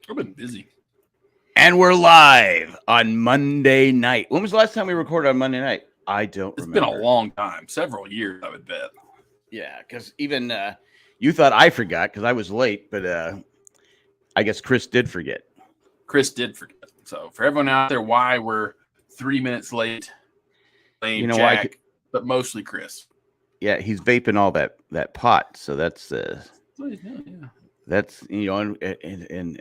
I've been busy. And we're live on Monday night. When was the last time we recorded on Monday night? I don't It's been a remember. long time, several years, I would bet. Yeah, because even you thought I forgot because I was late, but I guess Chris did forget. Chris did forget. So for everyone out there, why we're 3 minutes late, You blame know why? Jack, but mostly Chris. Yeah, he's vaping all that pot, so that's Yeah. and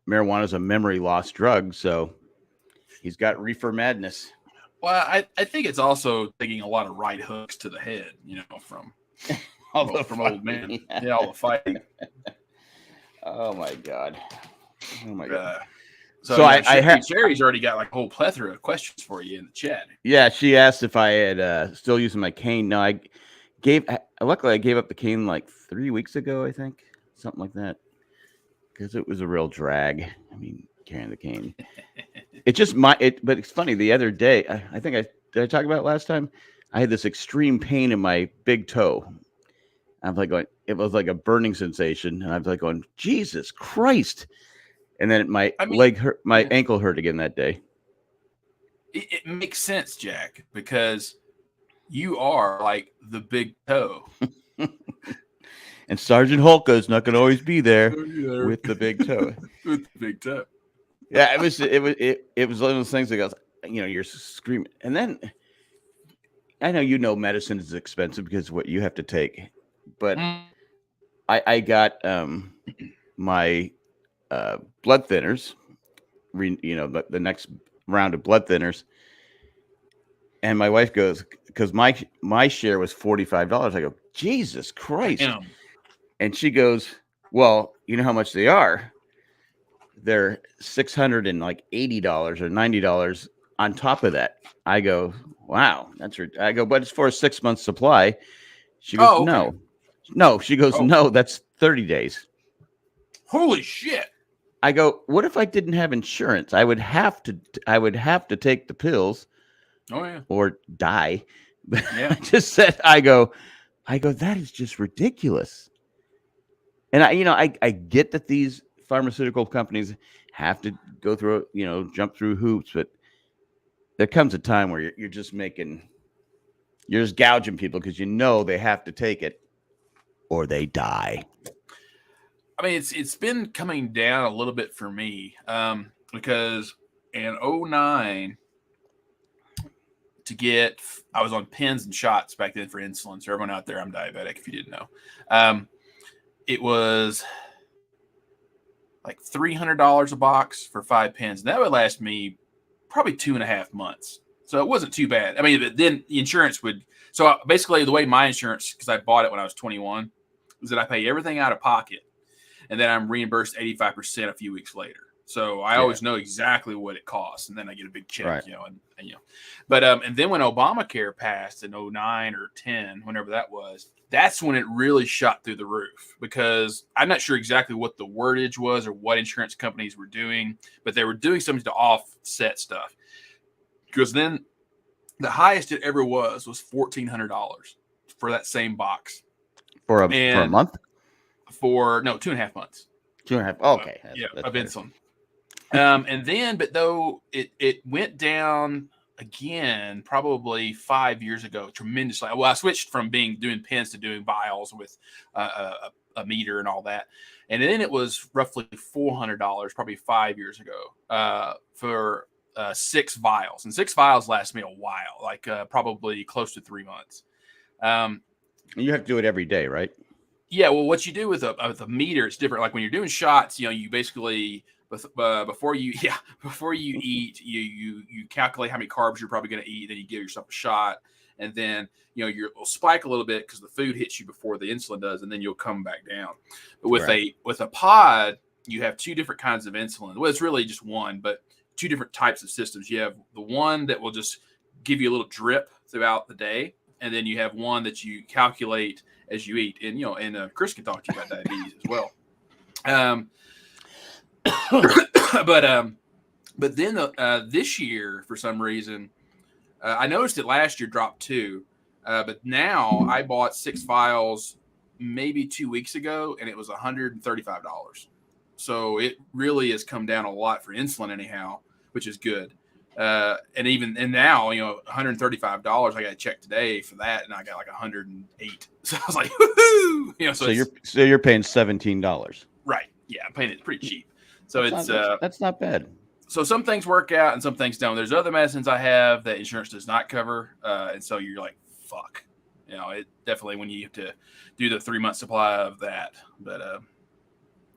marijuana is a memory loss drug, so he's got reefer madness. Well, I think it's also taking a lot of right hooks to the head, from from old men. Yeah, all the fighting. Oh my god. Oh my god. Uh, So Sherry's already got like a whole plethora of questions for you in the chat. Yeah, she asked if I had still using my cane. No, luckily I gave up the cane like 3 weeks ago, I think, something like that, because it was a real drag. I mean, carrying the cane. But it's funny. The other day, I think did I talk about it last time? I had this extreme pain in my big toe. I'm like going, it was like a burning sensation, and I was like going, Jesus Christ! And then leg hurt, my ankle hurt again that day. It makes sense, Jack, because you are like the big toe. And Sergeant Hulka is not going to always be there with the big toe. With the big toe. Yeah, it was one of those things that goes, you're screaming. And then I know medicine is expensive because what you have to take. But I got my blood thinners, the next round of blood thinners. And my wife goes, because my share was $45. I go, Jesus Christ. Damn. And she goes, well, you know how much they are? They're $680 or $90 on top of that. I go, wow, I go, but it's for a 6-month supply. She goes, okay. No. She goes, no, that's 30 days. Holy shit. I go, what if I didn't have insurance? I would have to take the pills. Oh yeah. Or die. Yeah. I just said, I go, that is just ridiculous. And I get that these pharmaceutical companies have to go through, jump through hoops, but there comes a time where you're just gouging people because they have to take it or they die. I mean, it's been coming down a little bit for me because in 2009, I was on pens and shots back then for insulin. So everyone out there, I'm diabetic if you didn't know. It was like $300 a box for 5 pens. And that would last me probably 2.5 months. So it wasn't too bad. I mean, but then the insurance so basically the way my insurance, because I bought it when I was 21, was that I pay everything out of pocket and then I'm reimbursed 85% a few weeks later. So I always know exactly what it costs, and then I get a big check, right. But and then when Obamacare passed in 2009 or 10, whenever that was, that's when it really shot through the roof because I'm not sure exactly what the wordage was or what insurance companies were doing, but they were doing something to offset stuff. Because then the highest it ever was $1,400 for that same box for a month. For 2.5 months. 2.5. Okay. Of insulin. And then, but though it went down again, probably 5 years ago, tremendously. Well, I switched from doing pens to doing vials with a meter and all that. And then it was roughly $400, probably 5 years ago, for 6 vials. And 6 vials last me a while, like probably close to 3 months. You have to do it every day, right? Yeah. Well, what you do with a meter, it's different. Like when you're doing shots, you basically before you eat, you calculate how many carbs you're probably going to eat. Then you give yourself a shot, and then you'll spike a little bit because the food hits you before the insulin does, and then you'll come back down. But with a pod, you have 2 different kinds of insulin. Well, it's really just one, but 2 different types of systems. You have the one that will just give you a little drip throughout the day, and then you have one that you calculate as you eat. And Chris can talk to you about diabetes as well. But then this year, for some reason, I noticed it last year dropped too. But now I bought 6 vials maybe 2 weeks ago, and it was $135. so it really has come down a lot for insulin anyhow, which is good. And now, $135. I got a check today for that, and I got like 108. So I was like, woohoo! So you're paying $17. Right? Yeah, I'm paying it pretty cheap. So that's not bad. So some things work out and some things don't. There's other medicines I have that insurance does not cover, and so you're like, fuck. It definitely when you have to do the 3-month supply of that, but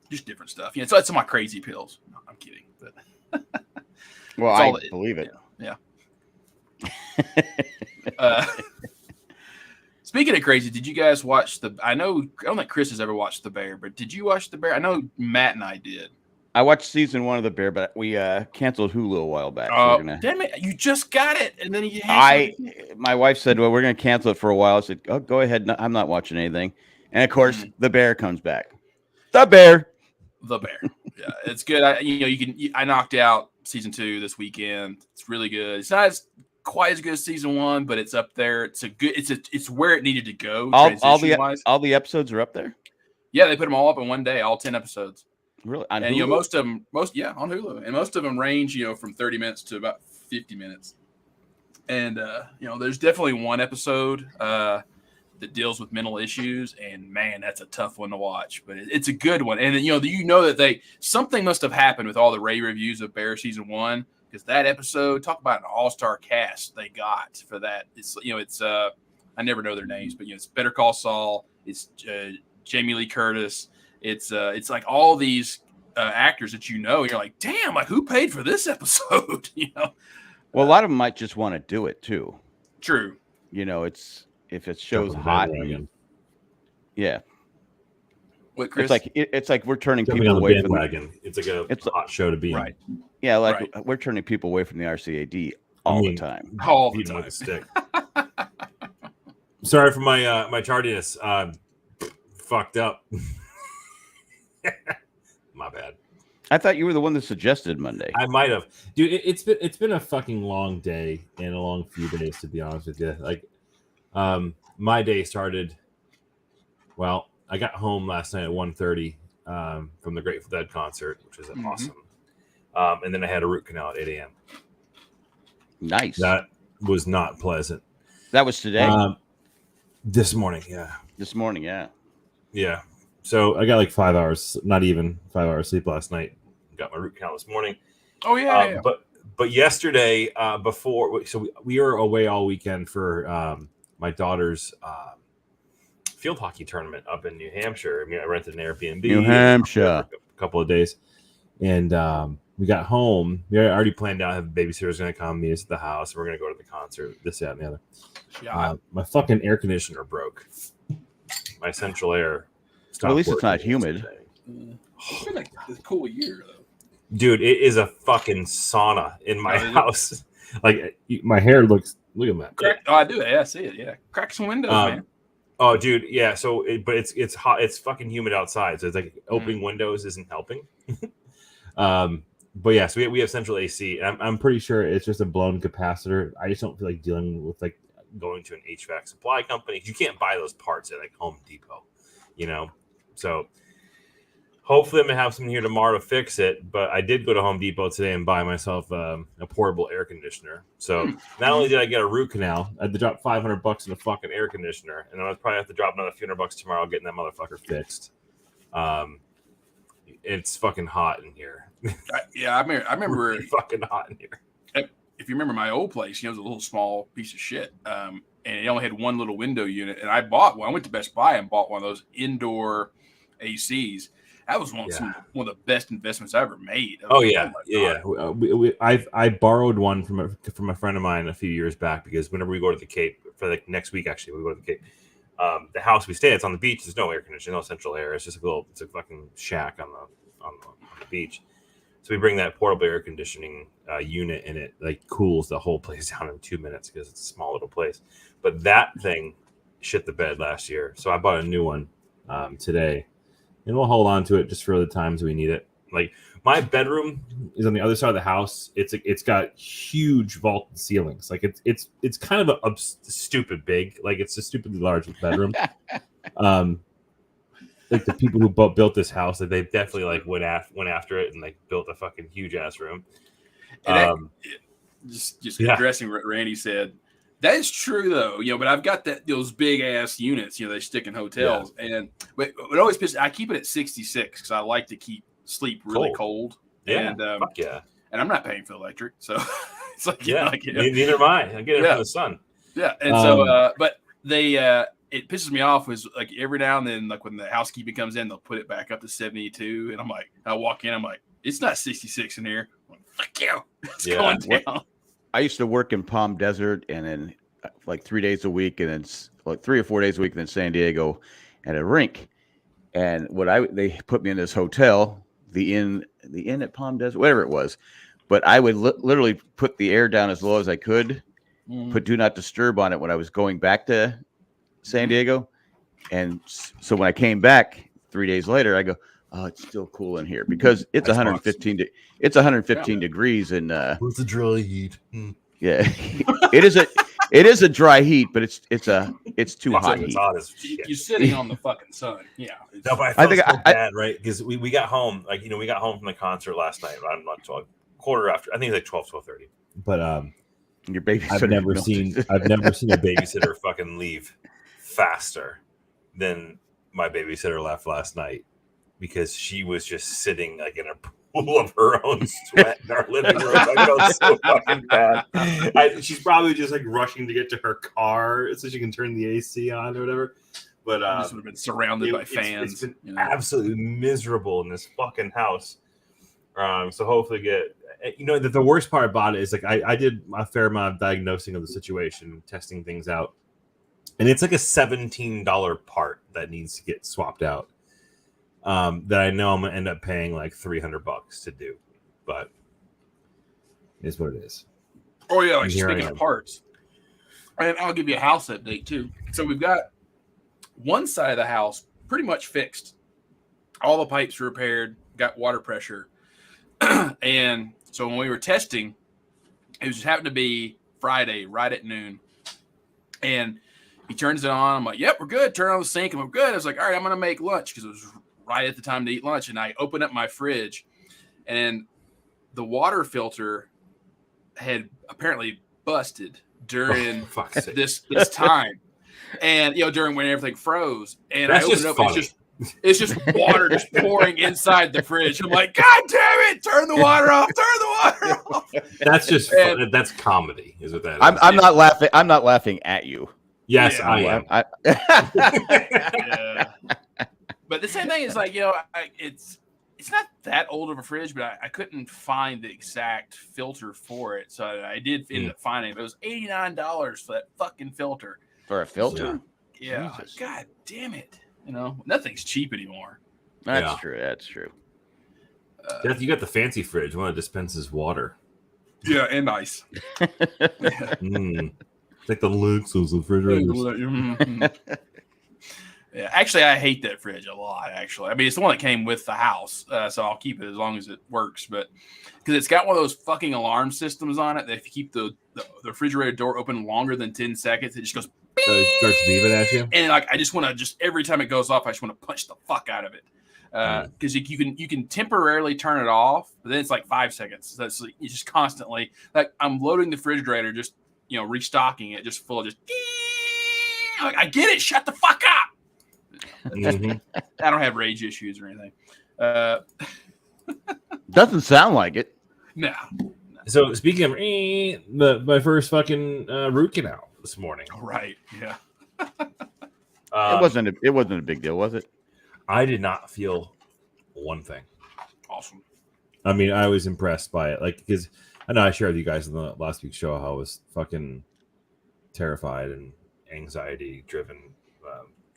just different stuff. So it's my crazy pills. No, I'm kidding, but. Well, I believe it. Yeah. Speaking of crazy, did you guys watch I don't think Chris has ever watched The Bear, but did you watch The Bear? I know Matt and I did. I watched season 1 of The Bear, but we canceled Hulu a while back. Oh, damn it! You just got it, and then my wife said, "Well, we're going to cancel it for a while." I said, "Oh, go ahead. No, I'm not watching anything." And of course, The Bear comes back. The Bear. Yeah, it's good. I knocked out season 2 this weekend. It's really good. It's not quite as good as season 1, but it's up there. It's where it needed to go. All the episodes are up there. Yeah, they put them all up in one day, all 10 episodes. Really? And Hulu? Most of them, on Hulu, and most of them range, from 30 minutes to about 50 minutes. And there's definitely one episode that deals with mental issues, and man, that's a tough one to watch, but it's a good one. And that something must have happened with all the rave reviews of Bear season 1, because that episode, talk about an all-star cast they got for that. It's I never know their names, but it's Better Call Saul, it's Jamie Lee Curtis, it's like all these actors that you're like, damn, like who paid for this episode? Well, a lot of them might just want to do it too. True. It's if it shows hot. Yeah. What, Chris? It's like we're turning people away from wagon. It's like a hot show to be right. in. Yeah, we're turning people away from the RCAD all the time. All the time. With a stick. Sorry for my tardiness. Fucked up. My bad. I thought you were the one that suggested Monday. I might have, dude. It's been a fucking long day and a long few days, to be honest with you. Like, my day started. Well, I got home last night at 1:30 from the Grateful Dead concert, which was awesome. And then I had a root canal at 8 a.m. Nice. That was not pleasant. That was today. This morning, yeah. This morning, yeah. Yeah. So I got like 5 hours, not even 5 hours sleep last night. Got my root canal this morning. Oh yeah. But yesterday, we were away all weekend for my daughter's field hockey tournament up in New Hampshire. I rented an Airbnb. New Hampshire. For a couple of days, and we got home. We already planned out. Have babysitters going to come meet us at the house. We're going to go to the concert. This, that, and the other. Yeah. My fucking air conditioner broke. My central air. Well, at least it's not humid. It's been like a cool year though. Dude, it is a fucking sauna in my house. Like my hair looks. Look at that. I do. Yeah, I see it. Yeah, crack some windows, man. Oh, dude, yeah. So, but it's hot. It's fucking humid outside. So it's like opening windows isn't helping. But yeah, so we have central AC. I'm pretty sure it's just a blown capacitor. I just don't feel like dealing with like going to an HVAC supply company. You can't buy those parts at like Home Depot, So hopefully I'm gonna have someone here tomorrow to fix it. But I did go to Home Depot today and buy myself a portable air conditioner. So not only did I get a root canal, I had to drop $500 in a fucking air conditioner, and I would probably have to drop another few $100 tomorrow getting that motherfucker fixed. It's fucking hot in here. Yeah, I remember really fucking hot in here. If you remember my old place, it was a little small piece of shit. And it only had one little window unit. And I went to Best Buy and bought one of those indoor ACs. That was one of the best investments I ever made. I borrowed one from a friend of mine a few years back, because whenever we go to the Cape for like next week, actually, we go to the Cape. The house we stay at, it's on the beach. There's no air conditioning, no central air. It's just it's a fucking shack on the beach. So we bring that portable air conditioning unit, and it like cools the whole place down in 2 minutes because it's a small little place. But that thing shit the bed last year, so I bought a new one today, and we'll hold on to it just for the times we need it. Like my bedroom is on the other side of the house. It's got huge vaulted ceilings. Like it's kind of a stupid big. Like it's a stupidly large bedroom. like the people who built this house, like they definitely like went after it and like built a fucking huge ass room. Just addressing what Randy said. That is true though, but I've got those big ass units, they stick in hotels, but it always pisses. I keep it at 66 because I like to keep sleep really cold. Yeah, and and I'm not paying for electric, so it's like neither am I. I get it from the sun. Yeah, and so but they it pisses me off was like every now and then, like when the housekeeping comes in, they'll put it back up to 72, and I'm like, I walk in, I'm like, it's not 66 in here. I'm like, fuck you, it's going down. I used to work in Palm Desert, and then like 3 days a week, and then like 3 or 4 days a week, and then San Diego at a rink. And they put me in this hotel, the inn at Palm Desert, whatever it was. But I would literally put the air down as low as I could, put do not disturb on it when I was going back to San Diego. And so when I came back 3 days later, I go, oh, it's still cool in here because it's 115. It's 115 degrees, and what's the dry heat? Yeah, it is a dry heat, but it's too hot. It's hot as shit. You're sitting on the fucking sun. Yeah, no, but I think so bad, right? Because we got home, like we got home from the concert last night. I'm not 12, quarter after. I think it's like 12:30. But your babysitter. I've never seen a babysitter fucking leave faster than my babysitter left last night. Because she was just sitting like in a pool of her own sweat in our living room. I felt so fucking bad. She's probably just like rushing to get to her car so she can turn the AC on or whatever. But just would have been surrounded by fans. It's been absolutely miserable in this fucking house. So hopefully the worst part about it is like I did a fair amount of diagnosing of the situation, testing things out, and it's like a $17 part that needs to get swapped out. That I know I'm gonna end up paying like $300 to do, but it is what it is. Oh yeah, like speaking of parts, and I'll give you a house update too. So we've got one side of the house pretty much fixed. All the pipes are repaired, got water pressure, and so when we were testing, it just happened to be Friday, right at noon, and he turns it on. I'm like, "Yep, we're good." Turn on the sink, and we're good. I was like, "All right, I'm gonna make lunch," because it was right at the time to eat lunch, and I opened up my fridge, and the water filter had apparently busted during this time, and during when everything froze. And I opened it up, funny. It's just water just pouring inside the fridge. I'm like, God damn it! Turn the water off! Turn the water off! That's just that's comedy, is what that is. I'm not laughing. I'm not laughing at you. Yes, I am. Yeah. But the same thing is like, it's not that old of a fridge, but I couldn't find the exact filter for it. So I did end up finding it. It was $89 for that fucking filter. For a filter? Yeah. God damn it. Nothing's cheap anymore. That's true. That's true. You got the fancy fridge, one that dispenses water. Yeah, and ice. It's like the Luxus refrigerators. Yeah, actually, I hate that fridge a lot. Actually, I mean, it's the one that came with the house, so I'll keep it as long as it works. But because it's got one of those fucking alarm systems on it that if you keep the refrigerator door open longer than 10 seconds, it just goes. It starts beeping at you, and like I just want to every time it goes off, I just want to punch the fuck out of it. Because you can temporarily turn it off, but then it's like 5 seconds. So it's like, you just constantly like I'm loading the refrigerator, just restocking it, just full of just. Like, I get it. Shut the fuck up. I don't have rage issues or anything. Doesn't sound like it. No. So speaking of my first fucking root canal this morning. Right. Yeah. It wasn't a big deal, was it? I did not feel one thing. Awesome. I mean, I was impressed by it, like because I know I shared with you guys in the last week's show how I was fucking terrified and anxiety driven.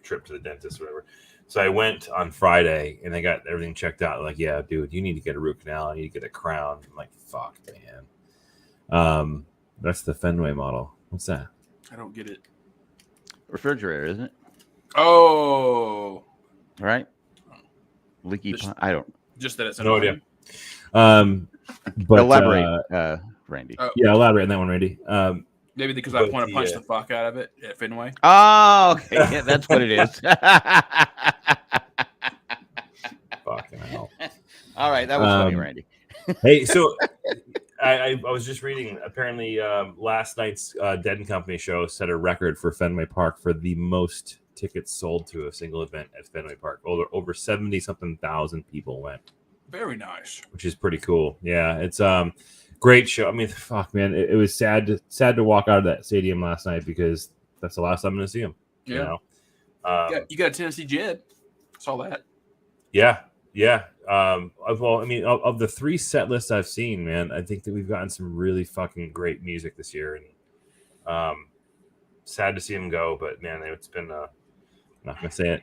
Trip to the dentist or whatever. So I went on Friday and they got everything checked out. Like, yeah, dude, you need to get a root canal. I need to get a crown. I'm like, fuck, man. That's the Fenway model. What's that? I don't get it. Refrigerator, isn't it? Oh. Right. Leaky. I don't. Just that it's no idea. But elaborate, Randy. Yeah, elaborate on that one, Randy. Maybe because I want to punch the fuck out of it at Fenway. Oh, okay. Yeah, that's what it is. All right, that was funny, Randy. Hey, so I was just reading. Apparently, last night's Dead and Company show set a record for Fenway Park for the most tickets sold to a single event at Fenway Park. Over 70-something thousand people went. Very nice. Which is pretty cool. Yeah, it's great show. I mean, fuck, man, it was sad to walk out of that stadium last night because that's the last time I'm going to see him. Yeah. You know? You got a Tennessee Jed. Saw that. Yeah. Well, I mean, of the 3 set lists I've seen, man, I think that we've gotten some really fucking great music this year, and sad to see him go. But man, it's been not gonna say it.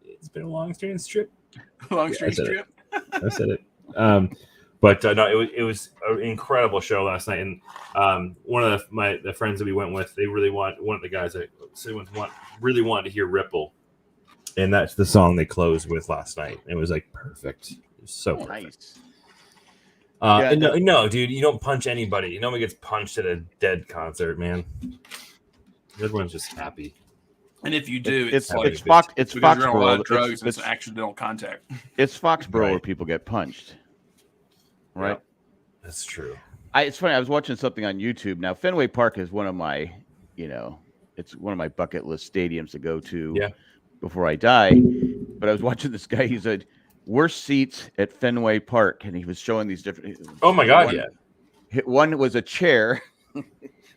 It's been a long strange trip. Trip. I said it. But no, it was an incredible show last night, and one of the friends that we went with, they really one of the guys that really wanted to hear Ripple. And that's the song they closed with last night. It was like perfect. It was so perfect. Nice. No, dude, you don't punch anybody. Nobody gets punched at a Dead concert, man. Everyone's just happy. And if you do, it's like, Foxborough. Drugs. It's accidental contact. It's Foxborough where people get punched. Right. Yep. That's true. It's funny. I was watching something on YouTube. Now, Fenway Park is one of my, it's one of my bucket list stadiums to go to. Yeah. Before I die, but I was watching this guy. He said, "Worst seats at Fenway Park," and he was showing these different. Oh my god! Yeah, one was a chair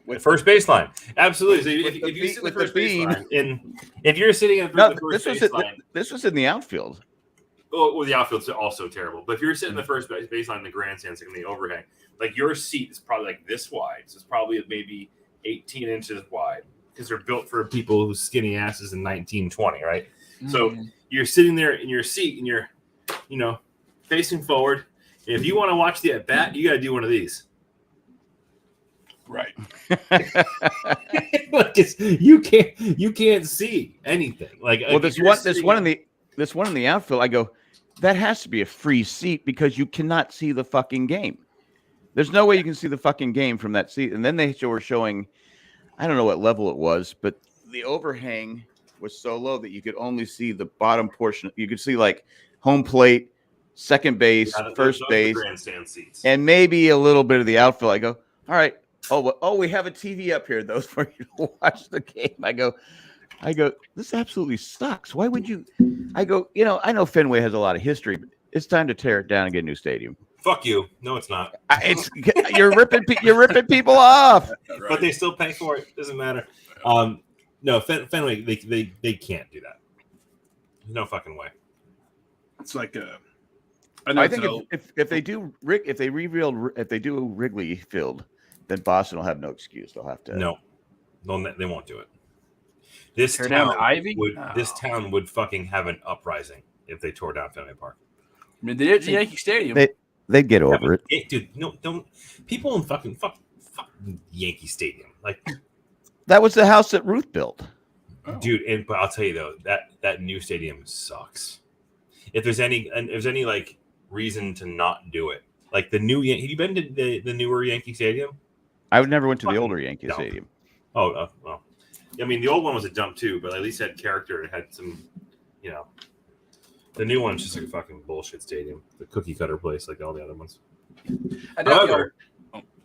with first baseline. Absolutely. So if you sit in the first baseline, if you're sitting in the first baseline, this was in the outfield. Well, the outfield's also terrible. But if you're sitting in the first baseline in the grandstands in the overhang, like your seat is probably like this wide. So it's probably maybe 18 inches wide. Because they're built for people whose skinny asses in 1920, right? Mm-hmm. So you're sitting there in your seat and you're, facing forward. And if you want to watch the at bat, you got to do one of these. Right. you can't see anything. Well, this one in the outfield. I go, that has to be a free seat because you cannot see the fucking game. There's no way you can see the fucking game from that seat. And then they were showing. I don't know what level it was, but the overhang was so low that you could only see the bottom portion. You could see like home plate, second base, first base, grandstand seats, and maybe a little bit of the outfield. I go, all right. We have a TV up here though for you to watch the game. I go, this absolutely sucks. Why would you? I go, I know Fenway has a lot of history, but it's time to tear it down and get a new stadium. Fuck you. No, it's not. You're ripping people off. Right. But they still pay for it. Doesn't matter. No, Fenway, they can't do that. There's no fucking way. It's like I think if they do Wrigley Field, then Boston will have no excuse. They'll have to. No, they won't do it. This town would fucking have an uprising if they tore down Fenway Park. I mean, the Yankee Stadium. They'd get over it. Dude, no, don't. People in fucking Yankee Stadium. Like, that was the house that Ruth built. Dude, but I'll tell you, though, that new stadium sucks. If there's any like, reason to not do it. Like, the new have you been to the newer Yankee Stadium? I never went to the older Yankee Stadium. Oh, well. I mean, the old one was a dump, too, but at least it had character. It had some, The new one's just like a fucking bullshit stadium, the cookie cutter place, like all the other ones.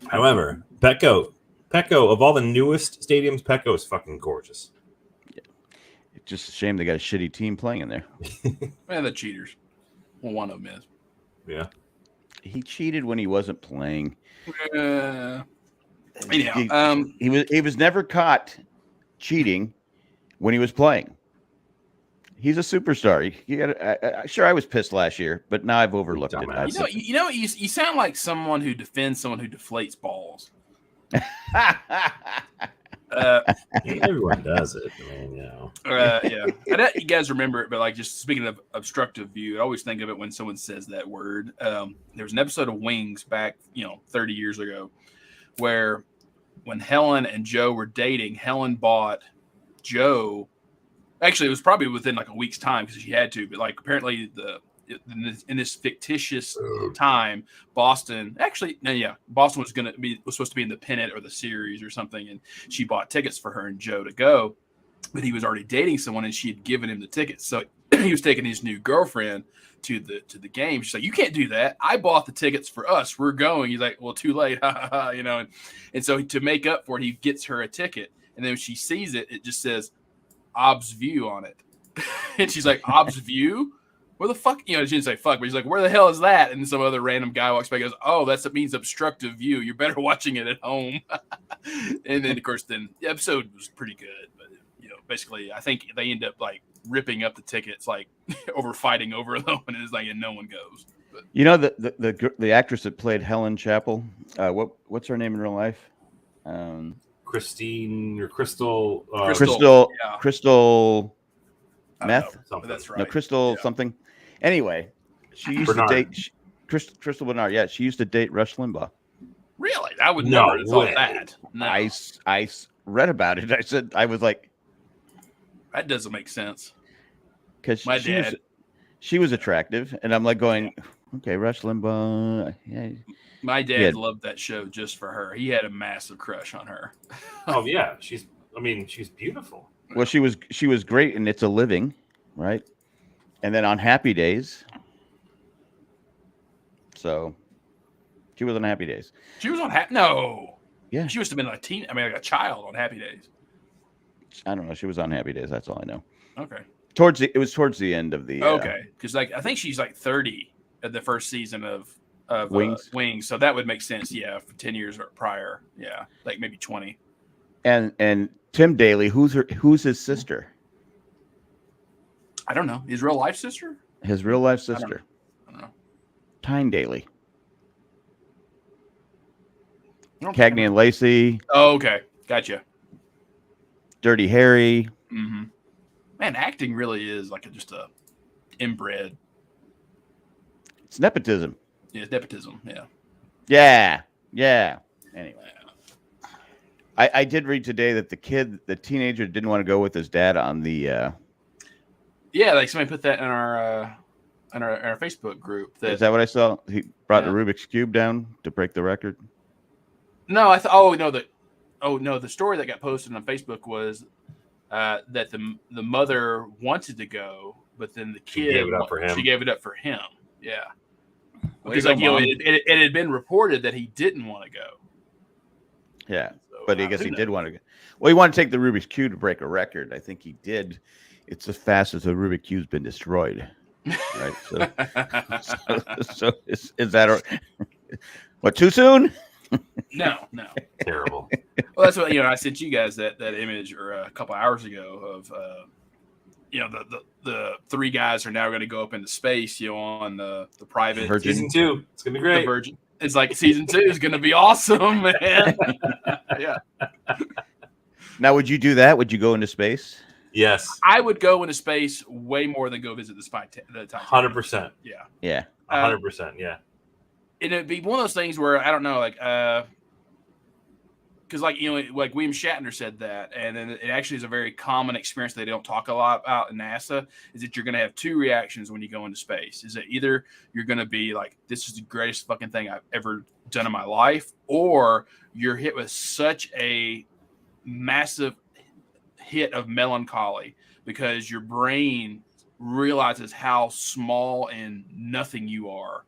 However, Petco, of all the newest stadiums, Petco is fucking gorgeous. Yeah. It's just a shame they got a shitty team playing in there. Man, the cheaters. Well, one of them is. Yeah. He cheated when he wasn't playing. Anyhow, he was never caught cheating when he was playing. He's a superstar. Sure, I was pissed last year, but now I've overlooked it. You sound like someone who defends someone who deflates balls. Everyone does it, man. Yeah. I doubt you guys remember it, but like just speaking of obstructive view, I always think of it when someone says that word. There was an episode of Wings back, 30 years ago, where when Helen and Joe were dating, Helen bought Joe. Actually, it was probably within like a week's time because she had to. But like apparently in this fictitious time, Boston was supposed to be in the pennant or the series or something, and she bought tickets for her and Joe to go. But he was already dating someone, and she had given him the tickets. So he was taking his new girlfriend to the game. She's like, you can't do that. I bought the tickets for us. We're going. He's like, well, too late. You know, and so to make up for it, he gets her a ticket. And then when she sees it, it just says Ob's View on it. And she's like, Ob's View? Where the fuck? You know, she didn't say fuck, but she's like, where the hell is that? And some other random guy walks by and goes, oh, that means obstructive view. You're better watching it at home. And then, of course, the episode was pretty good. But, you know, basically, I think they end up, like, ripping up the tickets, like, over fighting over them. And it's like, and no one goes. But, You know, the actress that played Helen Chapel, what's her name in real life? Christine or Crystal. Crystal yeah. Crystal I don't Meth? know, but Something. that's right. No, Crystal Yeah. something. Anyway, she used Bernard. to date Crystal Bernard. Yeah, she used to date Rush Limbaugh. Really? I would No never have thought way. that. No, I read about it. I was like, that doesn't make sense. because My dad. she was attractive, and I'm like going, okay, Rush Limbaugh. Yeah. My dad Yeah. loved that show just for her. He had a massive crush on her. Oh yeah, she's beautiful. Well, she was great in It's a Living, right? And then on Happy Days. So she was on Happy Days. She was on No. Yeah. She must have been like a child on Happy Days. I don't know. She was on Happy Days. That's all I know. Okay. It was towards the end of the Okay. Because like I think she's like 30 at the first season of Wings. Wings. So that would make sense. Yeah, for 10 years or prior. Yeah, like maybe 20. And Tim Daly, who's his sister? I don't know. His real life sister? His real life sister, I don't know. Tyne Daly, Okay. Cagney and Lacey, Oh, okay. Gotcha. Dirty Harry. Mm-hmm. Man, acting really is like just a inbred. It's nepotism. Yeah, it's nepotism. Yeah. Yeah. Anyway, I did read today that the teenager, didn't want to go with his dad on the. Yeah, like somebody put that in our Facebook group. Is that what I saw? He brought Yeah. the Rubik's Cube down to break the record. No, I thought. The story that got posted on Facebook was that the mother wanted to go, but then the kid gave it up for him. She gave it up for him. Yeah, Well, because you go, Mom. it had been reported that he didn't want to go. Yeah, So, but I guess who he knows? did want to go. Well, he wanted to take the Rubik's Cube to break a record. I think he did. It's the fastest the Rubik's Cube's been destroyed. Right. So is that what, too soon? No. Terrible. Well, that's what I sent you guys that image a couple hours ago of the three guys are now going to go up into space, on the private Virgin. Season 2. It's gonna be the great. Virgin. It's like season 2 is going to be awesome, man. Yeah, Now, would you do that? Would you go into space? Yes, I would go into space way more than go visit the Titanic. 100%. Yeah, Yeah. 100%. Yeah. and it'd be one of those things where I don't know, like, because like like William Shatner said that, and then it actually is a very common experience they don't talk a lot about in NASA, is that you're going to have two reactions when you go into space. Is that either you're going to be like, this is the greatest fucking thing I've ever done in my life, or you're hit with such a massive hit of melancholy because your brain realizes how small and nothing you are.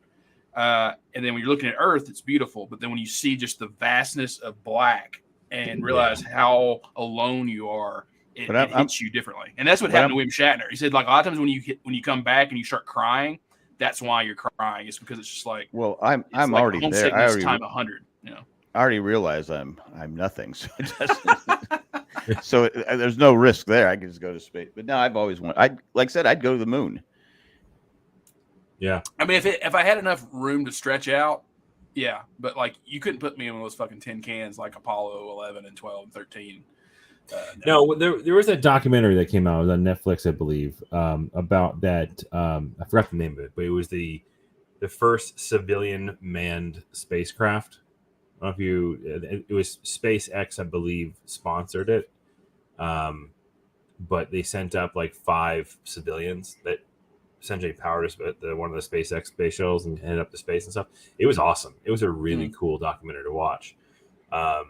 And then when you're looking at Earth, it's beautiful. But then when you see just the vastness of black and realize how alone you are, it hits you differently. And that's what happened to William Shatner. He said, like, a lot of times when you come back and you start crying, that's why you're crying. It's because it's just like, well, I'm like already there. I already time 100. I already realize I'm nothing. So it doesn't. So there's no risk there. I can just go to space. But no, I've always wanted. Like I said, I'd go to the moon. Yeah. I mean, if I had enough room to stretch out, yeah. But like, you couldn't put me in one of those fucking tin cans like Apollo 11 and 12 and 13. No, there was a documentary that came out. It was on Netflix, I believe, about that. I forgot the name of it, but it was the first civilian manned spacecraft. I don't know if it was SpaceX, I believe, sponsored it. But they sent up like 5 civilians that essentially powered one of the SpaceX space shuttles and headed up to space and stuff. It was awesome. It was a really cool documentary to watch. How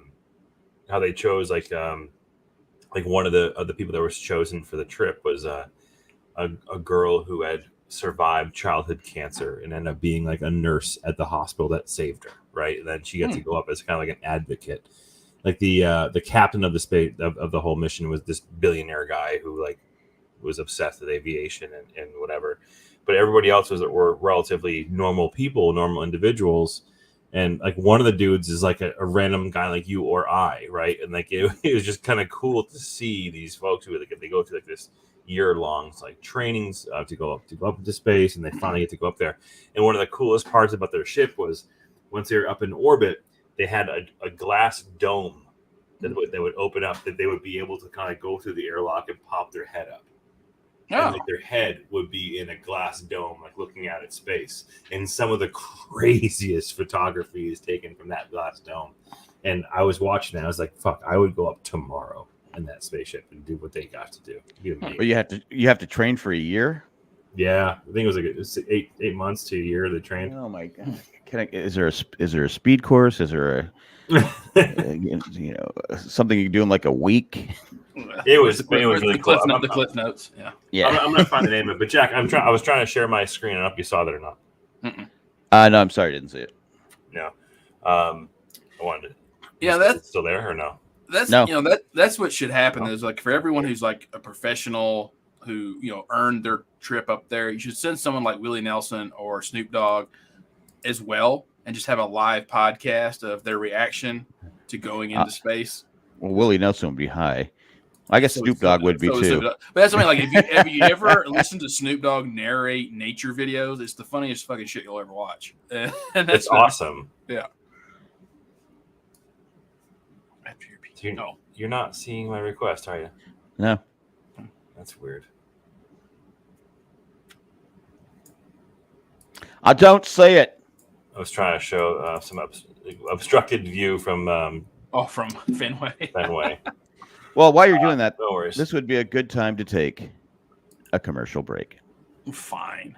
they chose like one of the people that was chosen for the trip was a girl who had survived childhood cancer and ended up being like a nurse at the hospital that saved her, right? And then she got to go up as kind of like an advocate. Like the captain of the space of the whole mission was this billionaire guy who like was obsessed with aviation and whatever. But everybody else were relatively normal people, normal individuals. And like one of the dudes is like a random guy like you or I, right? And like it was just kind of cool to see these folks who like they go through like this year-long like trainings to go up into space, and they finally get to go up there. And one of the coolest parts about their ship was once they were up in orbit, they had a glass dome that would open up, that they would be able to kind of go through the airlock and pop their head up. And like their head would be in a glass dome, like looking out at space. And some of the craziest photography is taken from that glass dome. And I was watching that. I was like, fuck, I would go up tomorrow in that spaceship and do what they got to do. But you have to train for a year? Yeah. I think it was like 8 months to a year to train. Oh my God. Is there a speed course? Is there something you can do in like a week? It was really cool. The cliff notes. Yeah. I'm gonna find the name of it. But Jack, I was trying to share my screen. I don't know if you saw that or not. No, I'm sorry, I didn't see it. No. I wanted to. Yeah, Is it still there or no? That's what should happen. Is like for everyone who's like a professional who earned their trip up there, you should send someone like Willie Nelson or Snoop Dogg as well, and just have a live podcast of their reaction to going into space. Well, Willie Nelson would be high. I guess Snoop Dogg would be too. But that's something like if you ever listen to Snoop Dogg narrate nature videos, it's the funniest fucking shit you'll ever watch. And it's awesome. Yeah. You're not seeing my request, are you? No. That's weird. I don't say it. I was trying to show some obstructed view from from Fenway. Fenway. Well, while you're doing that, no worries. This would be a good time to take a commercial break. Fine.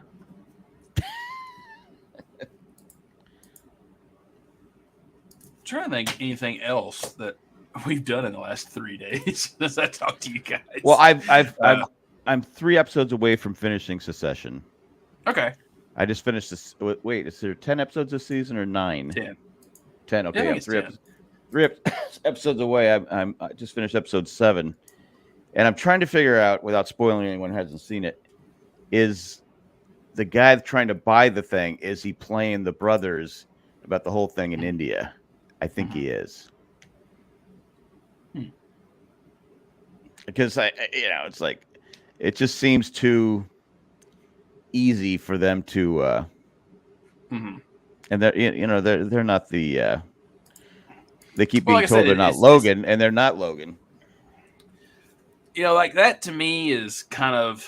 Trying to think anything else that we've done in the last 3 days. Does that talk to you guys? Well, I'm 3 episodes away from finishing Succession. Okay. I just finished this. Wait, is there 10 episodes this season or 9? 10. Okay, yeah, I'm 3 episodes away. I just finished episode 7, and I'm trying to figure out, without spoiling anyone who hasn't seen it, is the guy trying to buy the thing, is he playing the brothers about the whole thing in India? I think he is. Because it's like it just seems too easy for them to and they're not the they keep being told they're not Logan, and they're not Logan. Like that to me is kind of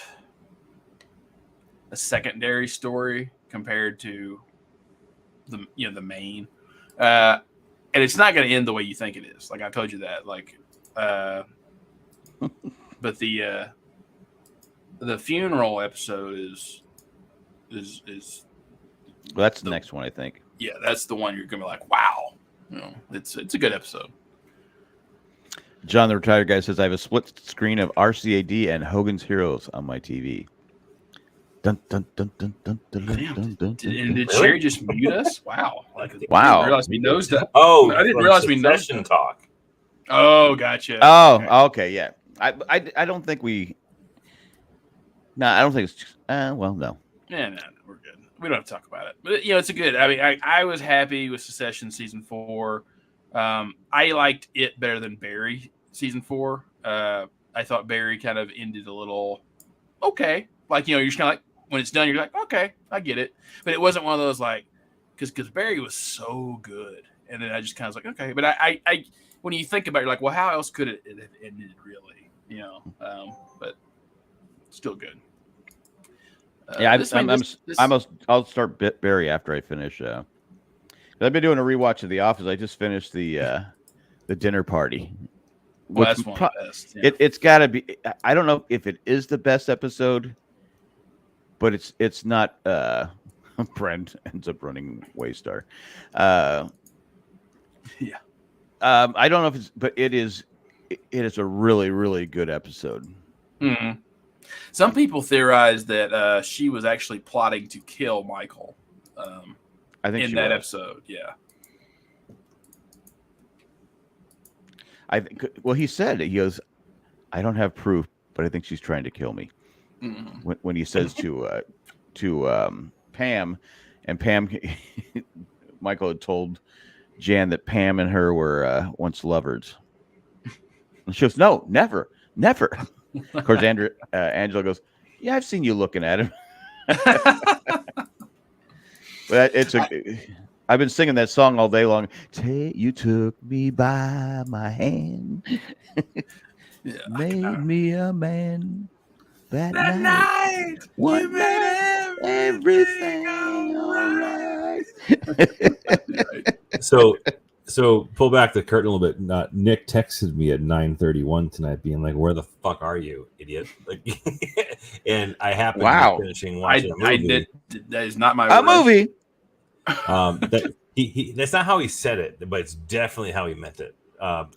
a secondary story compared to the main, and it's not going to end the way you think it is. Like I told you that, but the funeral episode is well, that's the next one, I think. Yeah, that's the one you're gonna be like, wow, it's a good episode. John the Retired Guy says, I have a split screen of RCAD and Hogan's Heroes on my TV. Dun, dun, dun, dun, dun, dun, dun, dun, dun, Did Sherry just mute us? Wow. Wow. I didn't realize we knows that. Oh, I didn't realize we knows Succession talk. Oh, gotcha. Oh, okay, yeah. I don't think we. No, I don't think it's. Well, no. Yeah, no, we're good. We don't have to talk about it. But it's a good. I mean, I was happy with Succession season 4. I liked it better than Barry season 4. I thought Barry kind of ended a little okay. Like you're just kind of like when it's done, you're like, okay, I get it. But it wasn't one of those like because Barry was so good, and then I just kind of was like, okay. But I when you think about it, you're like, well, how else could it have ended really? But still good. Yeah, I'll start Barry after I finish. I've been doing a rewatch of The Office. I just finished the dinner party. Well, that's one of the best. Yeah. It's got to be. I don't know if it is the best episode, but it's not. Brent ends up running Waystar. Yeah. I don't know if it's, but it is. It is a really, really good episode. Mm-hmm. Some people theorize that she was actually plotting to kill Michael I think in she that was. episode. Yeah. I think. Well, he said it. He goes, "I don't have proof, but I think she's trying to kill me." Mm-hmm. When he says to Pam, and Pam, Michael had told Jan that Pam and her were once lovers. And she goes, "No, never, never." Of course, Angela goes, "Yeah, I've seen you looking at him." But I've been singing that song all day long. You took me by my hand, Yeah, made me a man. That night one you night, made everything all all right. right. So pull back the curtain a little bit. Nick texted me at 9:31 tonight, being like, "Where the fuck are you, idiot?" Like, and I happened to Wow. be finishing watching a movie. That is not my A word. movie. That that's not how he said it, but it's definitely how he meant it.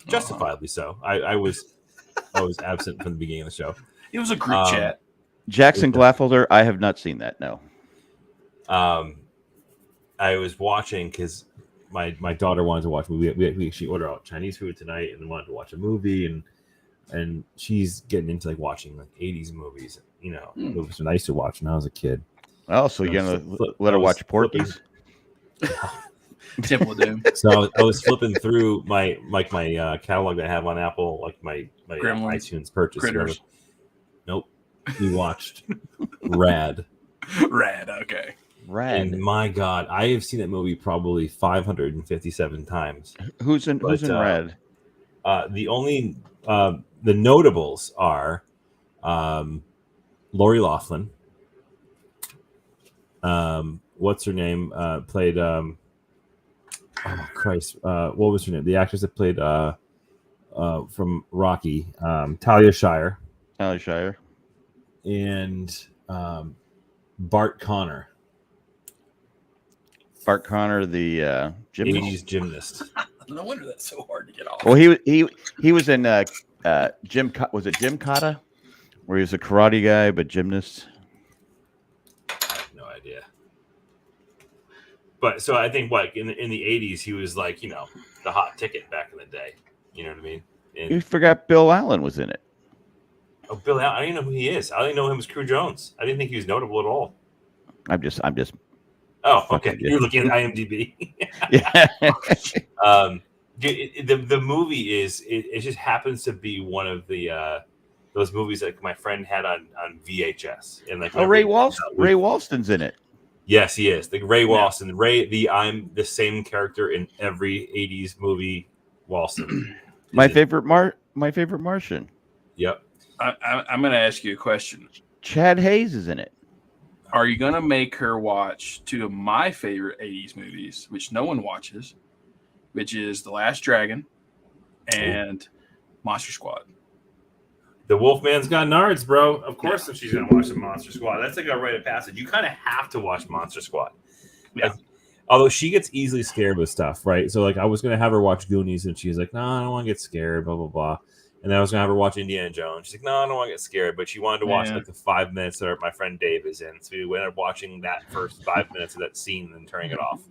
Justifiably so. I was absent from the beginning of the show. It was a group chat. Jackson Glaffelder. I have not seen that. No. I was watching because my daughter wanted to watch a movie. She ordered out Chinese food tonight and wanted to watch a movie, and she's getting into like watching like 80s movies, movies that I used to watch when I was a kid. Oh, so you're gonna let her watch Porky's? Temple of Doom. So I was flipping through my catalog that I have on Apple, like my iTunes purchase. Critters. Nope. We watched Rad. Rad. Okay. Rad. And my God, I have seen that movie probably 557 times. Who's in Rad? The only the notables are Lori Loughlin. What's her name? Played oh Christ, what was her name? The actress that played from Rocky, Talia Shire. Talia Shire. And Bart Connor. Bart Connor, the gymnast. 80s gymnast. No wonder that's so hard to get off. Well, he was in was it Jim Cotta, where he was a karate guy but gymnast? I have no idea. But so I think like in the 80s he was like, the hot ticket back in the day. You know what I mean? And, You forgot Bill Allen was in it. oh, Bill Allen, I didn't know who he is. I didn't know him as Crew Jones. I didn't think he was notable at all. I'm just Oh, okay. Fucking You're looking at IMDb. yeah. The movie it just happens to be one of the those movies that my friend had on VHS. And like Ray Walston's in it. Yes, he is. The Ray Walston. I'm the same character in every 80s movie. Walston. My favorite Martian. Yep. I'm going to ask you a question. Chad Hayes is in it. Are you going to make her watch two of my favorite 80s movies, which no one watches, which is The Last Dragon and Monster Squad? The Wolfman's Got Nards, bro. Of course, if she's going to watch the Monster Squad. That's like a rite of passage. You kind of have to watch Monster Squad. Yeah. Like, although she gets easily scared with stuff, right? So, like, I was going to have her watch Goonies, and she's like, no, I don't want to get scared, blah, blah, blah. And then I was going to have her watch Indiana Jones. She's like, no, I don't want to get scared. But she wanted to watch, like, the 5 minutes that my friend Dave is in. So we ended up watching that first 5 minutes of that scene and then turning it off.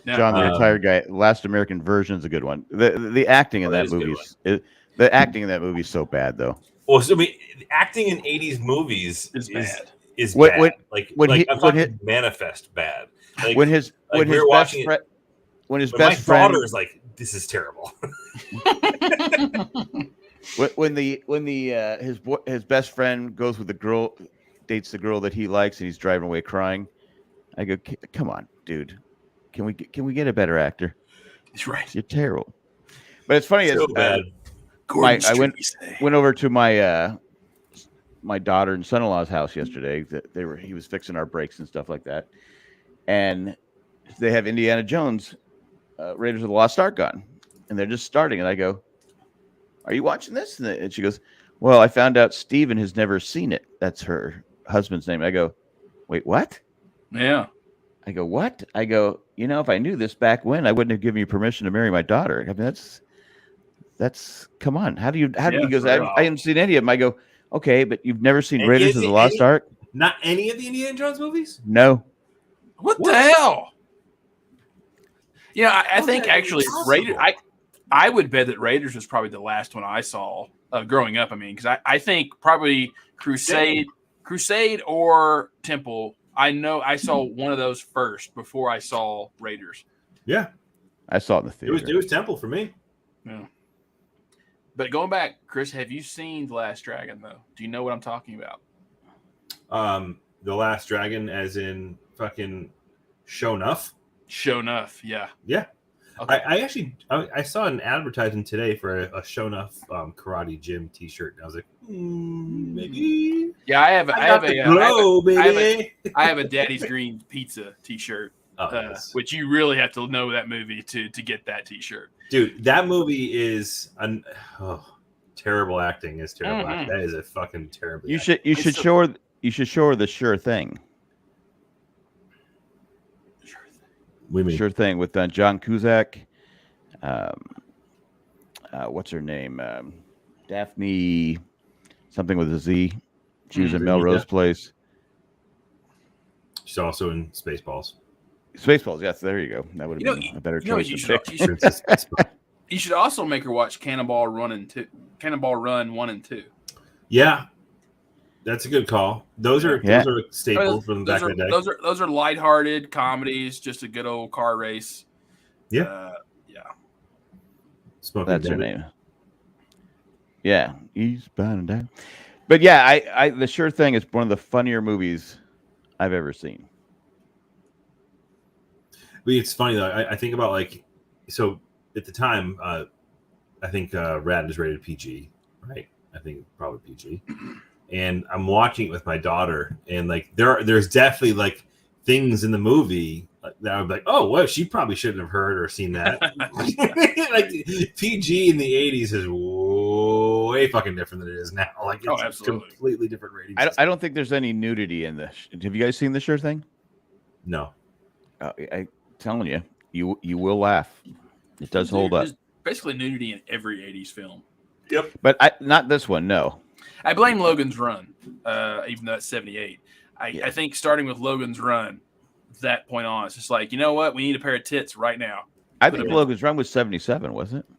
Yeah. John, the retired guy. Last American Version is a good one. The acting in that movie the acting in that movie is so bad, though. Well, so, I mean, acting in 80s movies is bad. I'm talking manifest bad. Like, when his best friend, when his best friend, my daughter is like, this is terrible. when his best friend goes with the girl, dates the girl that he likes, and he's driving away crying, I go, come on, dude, can we get a better actor? He's right. You're terrible. But it's funny, so bad. I went over to my my daughter and son-in-law's house yesterday. He was fixing our brakes and stuff like that, and they have Indiana Jones, Raiders of the Lost Ark on, and they're just starting. And I go, "Are you watching this?" And she goes, "Well, I found out Steven has never seen it. That's her husband's name." I go, "Wait, what?" Yeah. I go, "What?" I go, if I knew this back when, I wouldn't have given you permission to marry my daughter. I mean, that's come on. How do you? He goes, I haven't seen any of them. I go, Okay, but you've never seen And Raiders is of the it Lost Ark? Not any of the Indiana Jones movies? No. What the hell? Yeah, I How's think that actually possible? Raiders. I would bet that Raiders was probably the last one I saw growing up. I mean, because I think probably Crusade or Temple. I know I saw one of those first before I saw Raiders. Yeah, I saw it in the theater. it was Temple for me. Yeah. But going back, Chris, have you seen The Last Dragon though? Do you know what I'm talking about? The Last Dragon, as in fucking Show Enough. Show enough, yeah. Yeah. Okay. I actually I saw an advertisement today for a Show Enough karate gym T-shirt, and I was like, maybe. Yeah, I have a Daddy's Green Pizza T-shirt, Yes. which you really have to know that movie to get that T-shirt. Dude, that movie is terrible acting. Is terrible acting. That is a fucking terrible. You should show her the Sure Thing. We mean Sure Thing with John Cusack. What's her name? Daphne, something with a Z. She was in Melrose Place. She's also in Spaceballs. Spaceballs, yes, there you go. That would have been a better choice. You should also make her watch Cannonball Run 1 and 2. Yeah, that's a good call. Those are staples from back in the day. Those are lighthearted comedies, just a good old car race. Yeah. Smoking That's her Bandit. name. Yeah, he's bound down. But yeah, I The Sure Thing is one of the funnier movies I've ever seen. But it's funny though. I think about so at the time, I think Rad is rated PG, right? I think probably PG. And I'm watching it with my daughter, and there's definitely things in the movie that I would be like, oh, well, she probably shouldn't have heard or seen that. PG in the 80s is way fucking different than it is now. It's absolutely. Completely different rating. I don't think there's any nudity in this. Have you guys seen The Sure Thing? No. I'm telling you, you will laugh. It does hold up. There's basically nudity in every 80s film. Yep. But not this one, no. I blame Logan's Run, even though it's 78. I think starting with Logan's Run, that point on, it's just like, you know what? We need a pair of tits right now. I think Logan's Run was 77, wasn't it?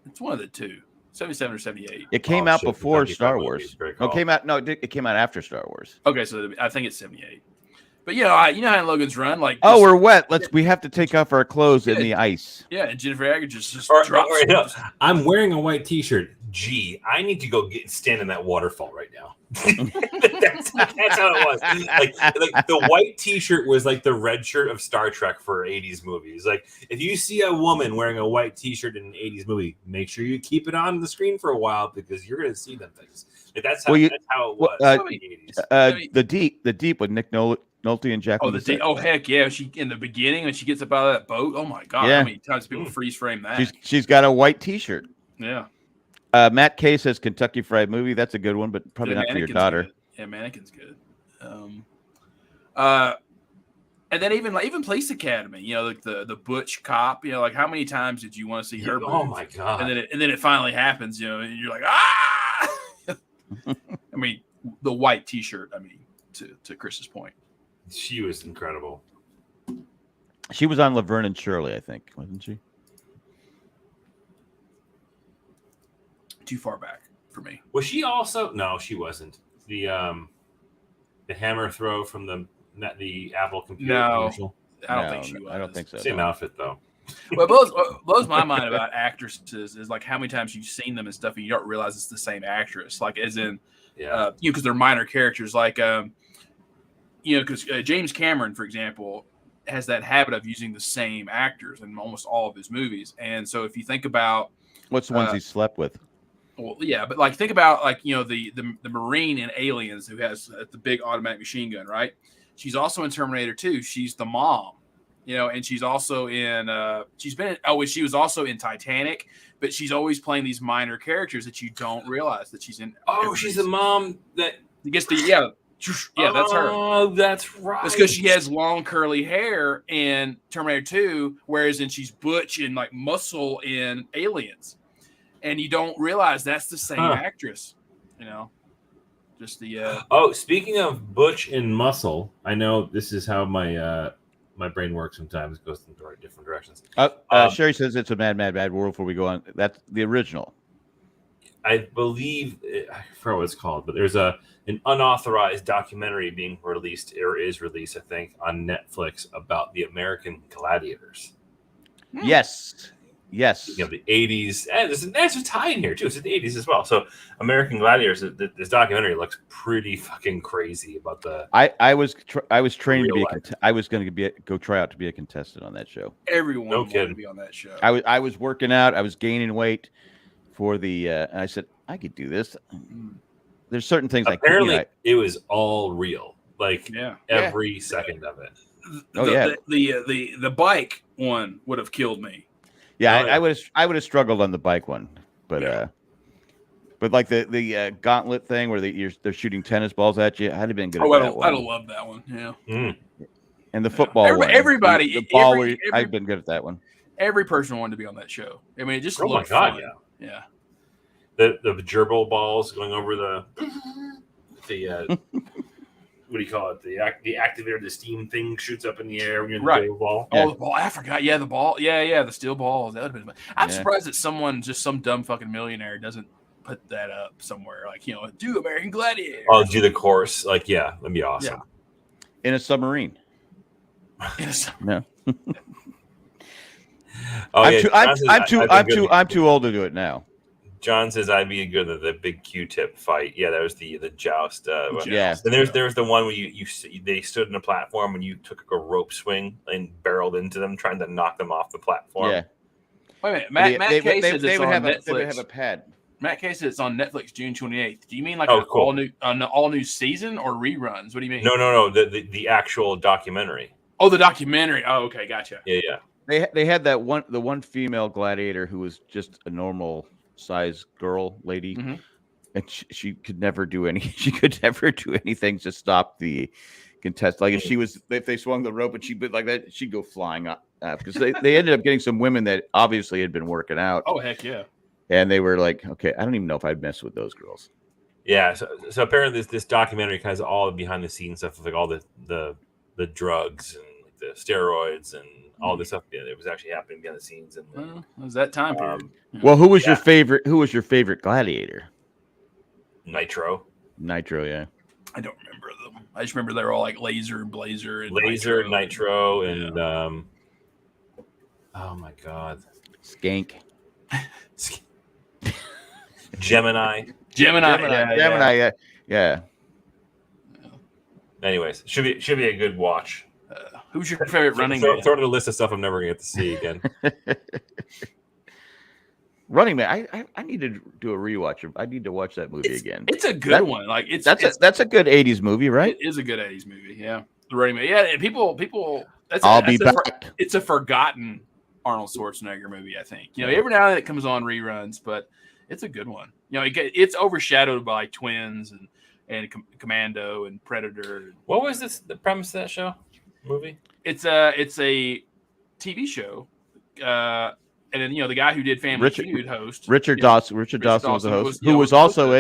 It's one of the two, 77 or 78. It came out before Star Wars. It came out after Star Wars. Okay, so I think it's 78. But you know how in Logan's Run, we're wet. We have to take off our clothes in the ice. Yeah, and Jennifer Aguirre just no. drops. I'm wearing a white T-shirt. Gee, I need to go stand in that waterfall right now. that's how it was. The white T-shirt was like the red shirt of Star Trek for 80s movies. If you see a woman wearing a white T-shirt in an 80s movie, make sure you keep it on the screen for a while because you're going to see them things. That's how it was in the 80s. The Deep with Nick Nolte and Jack. Heck yeah! She in the beginning when she gets up out of that boat. Oh my god! Yeah. How many times people freeze frame that? She's got a white T-shirt. Yeah. Matt Kay says Kentucky Fried Movie. That's a good one, but probably not for your daughter. Good. Yeah, Mannequin's good. And then even Police Academy. The butch cop. How many times did you want to see her? Oh my god! And then it finally happens. And you're like, ah! I mean, the white T-shirt. I mean, to Chris's point. She was incredible. She was on Laverne and Shirley, I think, wasn't she? Too far back for me. Was she also? No, she wasn't. The hammer throw from the Apple computer commercial. I don't think she was. I don't think so. Same outfit though. What blows my mind about actresses is how many times you've seen them and stuff, and you don't realize it's the same actress. As in, because they're minor characters. Because James Cameron, for example, has that habit of using the same actors in almost all of his movies. And so if you think about what's the ones he slept with? Well, yeah, but think about the Marine in Aliens who has the big automatic machine gun, right? She's also in Terminator 2. She's the mom, and she's also in she was also in Titanic, but she's always playing these minor characters that you don't realize that she's in. Oh, she's the mom that gets the that's her. Oh, that's right. It's because she has long curly hair in Terminator 2, whereas she's butch and muscle in Aliens. And you don't realize that's the same actress. You know, just the Oh, speaking of butch and muscle, I know this is how my my brain works sometimes. It goes in different directions. Sherry says it's a mad world before we go on. That's the original. I believe I forgot what it's called, but there's an unauthorized documentary being released or is released, I think, on Netflix about the American Gladiators. Yes. You know, the 80s, and there's a tie in here too. It's in the 80s as well. So American Gladiators, this documentary looks pretty fucking crazy about the. I was training to be life. I was going to go try out to be a contestant on that show. everyone No wanted kidding. to be on that show. I was working out. I was gaining weight for the. And I said I could do this. There's certain things Apparently, it was all real. Like Yeah. every second of it. The bike one would have killed me. Yeah, Oh, yeah. I would have struggled on the bike one, but Yeah. but like the gauntlet thing where they're shooting tennis balls at you, I'd have been good at Oh, that one. I'd have loved that one. Yeah. And the football one, Everybody, the ball every- where I've been good at that one. Every person wanted to be on that show. I mean, it just Oh my looked God, fun. yeah. Yeah. The gerbil balls going over the what do you call it? The activator, the steam thing shoots up in the air when you're in the Right. gerbil ball. Yeah. Oh, the ball! I forgot. Yeah, the ball. Yeah, the steel balls. That would have been. I'm Yeah. surprised that some dumb fucking millionaire doesn't put that up somewhere. Like, do American Gladiator. Oh, do the course. Like, yeah, that'd be awesome. In a submarine. Yes. No. Oh, I'm yeah, I'm too old to do it now. John says I'd be good at the big Q-tip fight. Yeah, that was the joust. Yeah. And there's the one where they stood in a platform and you took a rope swing and barreled into them, trying to knock them off the platform. Yeah. Wait a minute. Matt Kay says it's on Netflix. They would have a pad. Matt Kay says it's on Netflix June 28th. Do you mean like cool. an all new season or reruns? What do you mean? No. The actual documentary. Oh, the documentary. Oh, okay, gotcha. Yeah. They had the one female gladiator who was just a normal size girl lady, Mhm. and she could never do anything to stop the contest. Like if they swung the rope and she'd be like that, she'd go flying up because they ended up getting some women that obviously had been working out. Oh, heck yeah. And they were like, okay, I don't even know if I'd mess with those girls. Yeah. So apparently this documentary has all the behind the scenes stuff, like all the drugs and like the steroids and all this stuff. Yeah, it was actually happening behind the scenes. And Well, it was that time period. Well, who was your favorite? Who was your favorite gladiator? Nitro, Yeah. I don't remember them. I just remember they were all like Laser, Blazer, and Nitro, and oh my God, Skank. Gemini. Yeah. Anyways, should be a good watch. Who's your favorite running Throw man? it in a list of stuff I'm never gonna get to see again. Running Man. I need to do a rewatch. I need to watch that movie again. It's a good one. Like That's a good 80s movie, right? It is a good 80s movie. Yeah, the Running Man. Yeah, and people. I'll be back. It's a forgotten Arnold Schwarzenegger movie. I think every now and then it comes on reruns, but it's a good one. It's overshadowed by Twins and Commando and Predator. What was the premise of that show movie? It's a TV show. And then the guy who did Family Feud host Richard Dawson. Richard Dawson was the host, who was also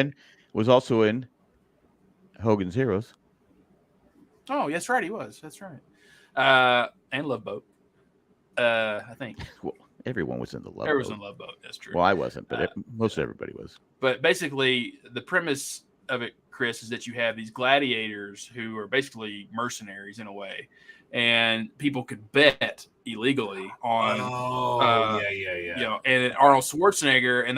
in Hogan's Heroes. Oh, that's right, he was. That's right. And Love Boat. I think. Well, everyone was in the Love Boat. Everyone was in Love Boat. That's true. Well, I wasn't, but most everybody was. But basically, the premise of it, Chris, is that you have these gladiators who are basically mercenaries in a way, and people could bet illegally on. Yeah. And Arnold Schwarzenegger, and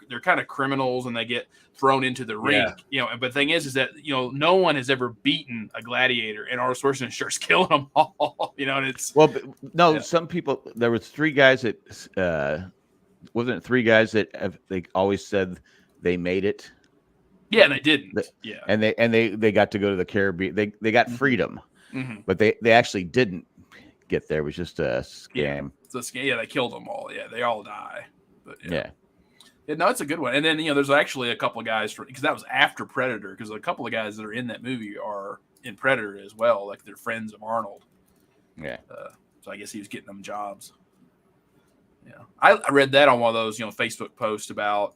they're kind of criminals, and they get thrown into the ring. But the thing is that no one has ever beaten a gladiator, and Arnold Schwarzenegger starts killing them all. And it's some people. There were three guys that wasn't it three guys that they always said they made it. Yeah, and they didn't. And they got to go to the Caribbean. They got freedom, but they actually didn't get there. It was just a scam. Yeah, it's a scam. Yeah, they killed them all. Yeah, they all die. But yeah. No, it's a good one. And then there's actually a couple of guys because that was after Predator. Because a couple of guys that are in that movie are in Predator as well. Like they're friends of Arnold. Yeah. So I guess he was getting them jobs. Yeah, I read that on one of those Facebook posts about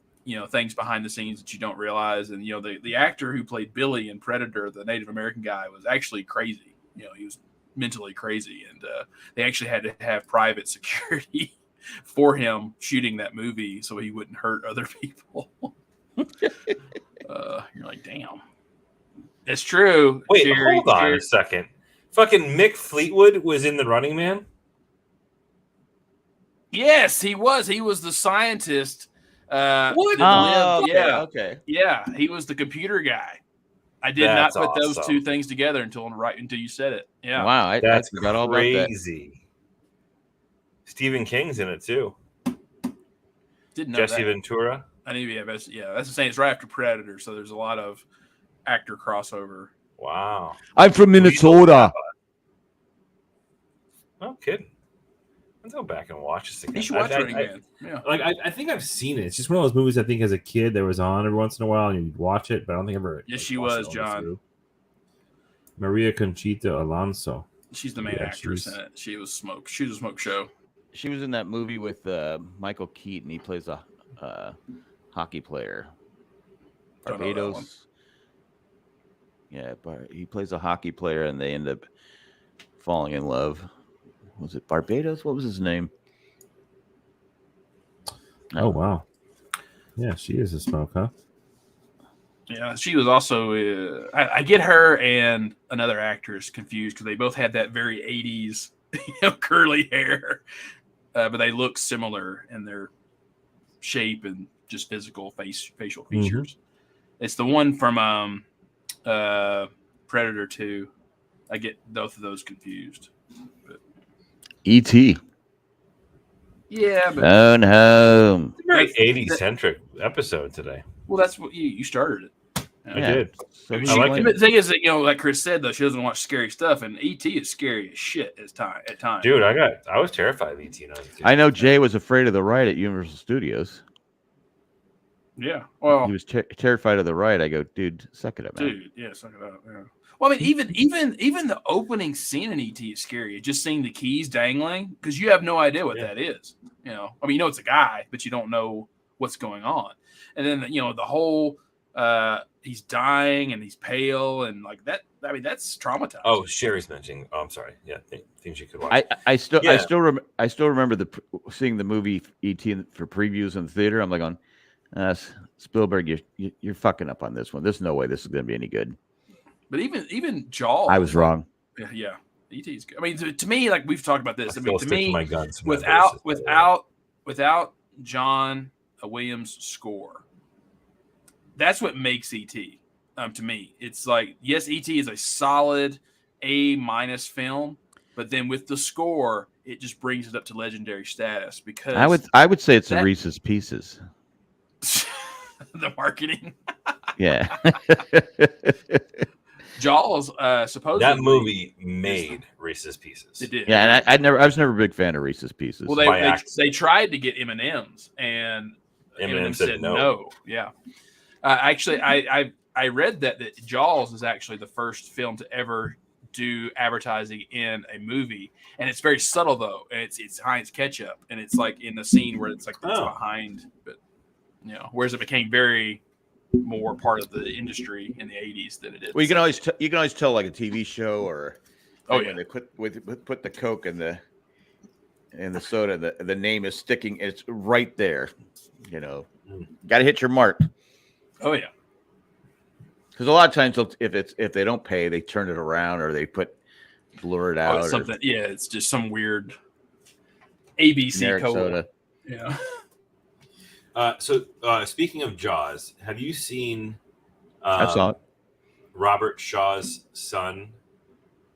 things behind the scenes that you don't realize. And the actor who played Billy in Predator, the Native American guy, was actually crazy. He was mentally crazy, and they actually had to have private security for him shooting that movie so he wouldn't hurt other people. You're like, damn. It's true. Wait, hold on a second. Fucking Mick Fleetwood was in The Running Man? Yes, he was. He was the scientist. What? Okay. Yeah, he was the computer guy. I did That's not put those awesome. two things together until you said it. Yeah. Wow, I That's forgot all about that. crazy. Stephen King's in it too. Didn't know Jesse that. Ventura. I knew that's the same. It's right after Predator, so there's a lot of actor crossover. Wow. I'm from Minnesota. No kidding. Let's go back and watch this again. You should watch Running Man. Yeah. Like I think I've seen it. It's just one of those movies I think as a kid that was on every once in a while and you'd watch it, but I don't think I ever. Yes, she watched was, it all the way John. through. Maria Conchita Alonso. She's the main actress in it. She was Smoke. She was a Smoke Show. She was in that movie with Michael Keaton. He plays a hockey player. Don't know that one. Barbados. Yeah, he plays a hockey player, and they end up falling in love. Was it Barbados? What was his name? Oh wow. Yeah, she is a Smoke, huh? Yeah, she was also. I get her and another actress confused because they both had that very 80s, curly hair, but they look similar in their shape and just facial features. It's the one from Predator 2. I get both of those confused. But, E.T. yeah, but Phone home. Very 80s centric episode today. well, that's what you started it. I did. So She, I like it. The thing is that like Chris said, though, she doesn't watch scary stuff, and ET is scary as shit at times. Dude, I was terrified of ET. I know Jay was afraid of the ride at Universal Studios. Yeah. Well, He was terrified of the ride. I go, dude, suck it up, man. dude, yeah, suck it up. Yeah. Well, I mean, even the opening scene in ET is scary. Just seeing the keys dangling because you have no idea what that is. I mean, it's a guy, but you don't know what's going on. And then the whole he's dying and he's pale and like that. I mean, that's traumatizing. Oh, Sherry's mentioning. Oh, I'm sorry. Yeah, things you could watch. I still remember seeing the movie E.T. for previews in the theater. I'm like, Spielberg, you're fucking up on this one. There's no way this is going to be any good. But even Jaws, I was wrong. Yeah, E.T.'s good. I mean, to me, like we've talked about this. I mean, to me, my guns without John Williams' score, that's what makes E.T. To me, it's like yes, E.T. is a solid A- film, but then with the score, it just brings it up to legendary status. Because I would say it's a Reese's Pieces. The marketing, yeah. Jaws, supposedly that movie made Reese's Pieces. It did. Yeah, and I was never a big fan of Reese's Pieces. Well, they tried to get M&Ms, and M&M said no. Yeah, actually, I read that Jaws is actually the first film to ever do advertising in a movie, and it's very subtle though. And it's Heinz ketchup, and it's like in the scene where it's like it's behind, but whereas it became very more part of the industry in the 80s than it is. Well, you can always tell like a TV show or when they put the Coke and the soda, the name is sticking. It's right there. Got to hit your mark. Oh yeah. Because a lot of times if they don't pay, they turn it around or they blur it out. Or something. Yeah, it's just some weird ABC code. Soda. Yeah. So speaking of Jaws, have you seen I saw it. Robert Shaw's son?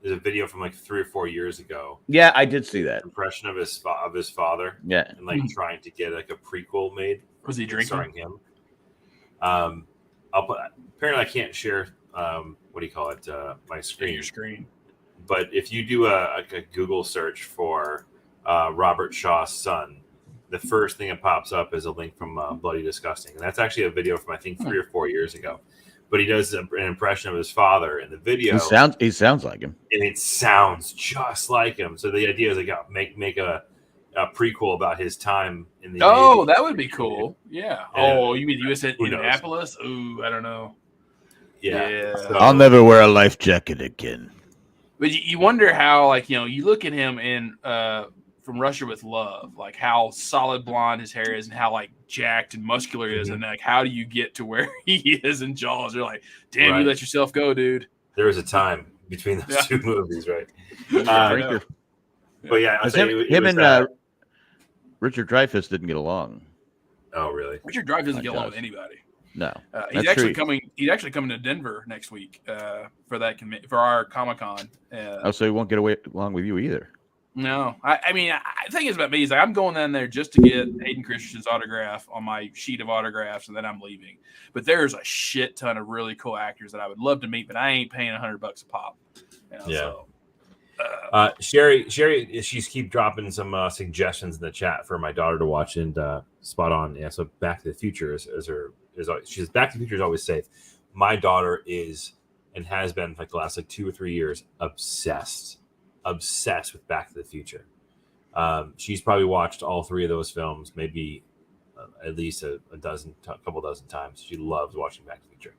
There's a video from like 3 or 4 years ago. Yeah, I did see that. Impression of his father. Yeah. And like trying to get like a prequel made. Was he drinking? Starring him. Apparently I can't share what do you call it? My screen. Your screen. But if you do a Google search for Robert Shaw's son, the first thing that pops up is a link from Bloody Disgusting. And that's actually a video from, I think, 3 or 4 years ago. But he does an impression of his father in the video. He sounds like him. And it sounds just like him. So the idea is like, make a prequel about his time in the Oh, Navy. that would be cool. Yeah. Oh, you mean US Who knows? Indianapolis? Ooh, I don't know. Yeah. So, I'll never wear a life jacket again. But you wonder how, like, you look at him in From Russia with Love, like how solid blonde his hair is and how like jacked and muscular he is, and like how do you get to where he is in Jaws? You're like, damn, Right. you let yourself go, dude. there was a time between those two movies, right? Drinker. But yeah, I'll say Him and Richard Dreyfuss didn't get along. oh, really? Richard Dreyfuss doesn't Like get along Jaws. with anybody. No, He's That's actually true. coming. He's actually coming to Denver next week for that for our Comic-Con. Oh, so he won't get along with you either. No, I mean, the thing is about me is like I'm going down there just to get Hayden Christensen's autograph on my sheet of autographs, and then I'm leaving. But there's a shit ton of really cool actors that I would love to meet, but I ain't paying $100 a pop. Yeah. So, Sherry, she's keep dropping some suggestions in the chat for my daughter to watch, and spot on. Yeah, so Back to the Future is she's Back to the Future is always safe. My daughter is and has been for like the last like 2 or 3 years obsessed with Back to the Future. She's probably watched all 3 of those films, maybe at least a couple dozen times. She loves watching Back to the Future.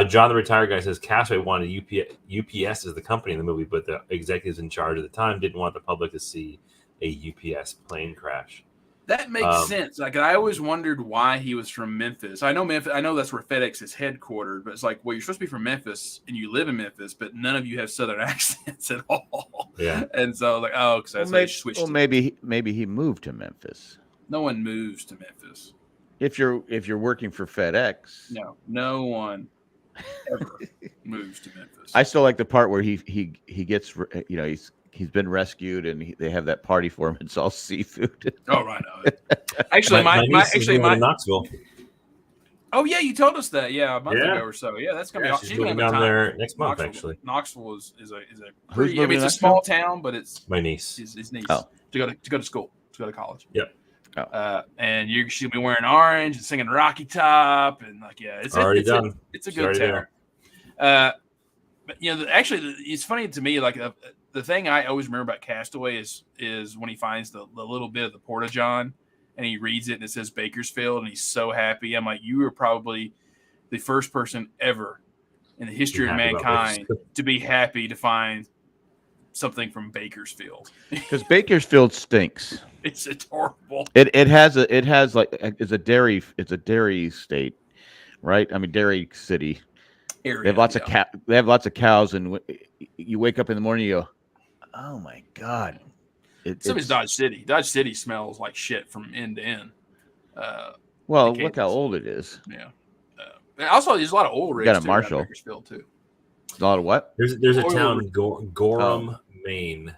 John the Retired Guy says Castaway wanted UPS as the company in the movie, but the executives in charge at the time didn't want the public to see a UPS plane crash. that makes sense. Like I always wondered why he was from Memphis. I know Memphis. I know that's where FedEx is headquartered, but it's like, well, you're supposed to be from Memphis and you live in Memphis, but none of you have Southern accents at all. Yeah. And so like, oh, because that's why they switched. Well, maybe he moved to Memphis. No one moves to Memphis. If you're working for FedEx, No one ever moves to Memphis. I still like the part where he gets he's been rescued and they have that party for him. It's all seafood. Oh, right. Actually, my niece is moving to Knoxville. Oh yeah, you told us that. Yeah, a month Yeah. ago or so. Yeah, that's gonna Yeah, be. she's She's moving going down there next month. Actually, Knoxville is a Who's pretty. I moving mean, to it's a small town, but it's my niece. his niece Oh. to go to school, to go to college. Yep. Oh. And she'll be wearing orange and singing Rocky Top, and like it's Already it's done. It's a She's good already town. But actually, it's funny to me. Like the thing I always remember about Castaway is when he finds the little bit of the Porta-John and he reads it and it says Bakersfield and he's so happy. I'm like, you were probably the first person ever in the history of happy about mankind to be happy to find something from Bakersfield. Because Bakersfield stinks. It's horrible. It's a dairy state, right? I mean, dairy city. Area, They have lots of cows, and you wake up in the morning, you go, "Oh my god!" So is Dodge City. Dodge City smells like shit from end to end. Well, the look how Kansas. old it is. Yeah. Also, there's a lot of oil rigs Got a too, Marshall. around Bakersfield too. A lot of what? There's a Oil town, rig. Gorham, Maine.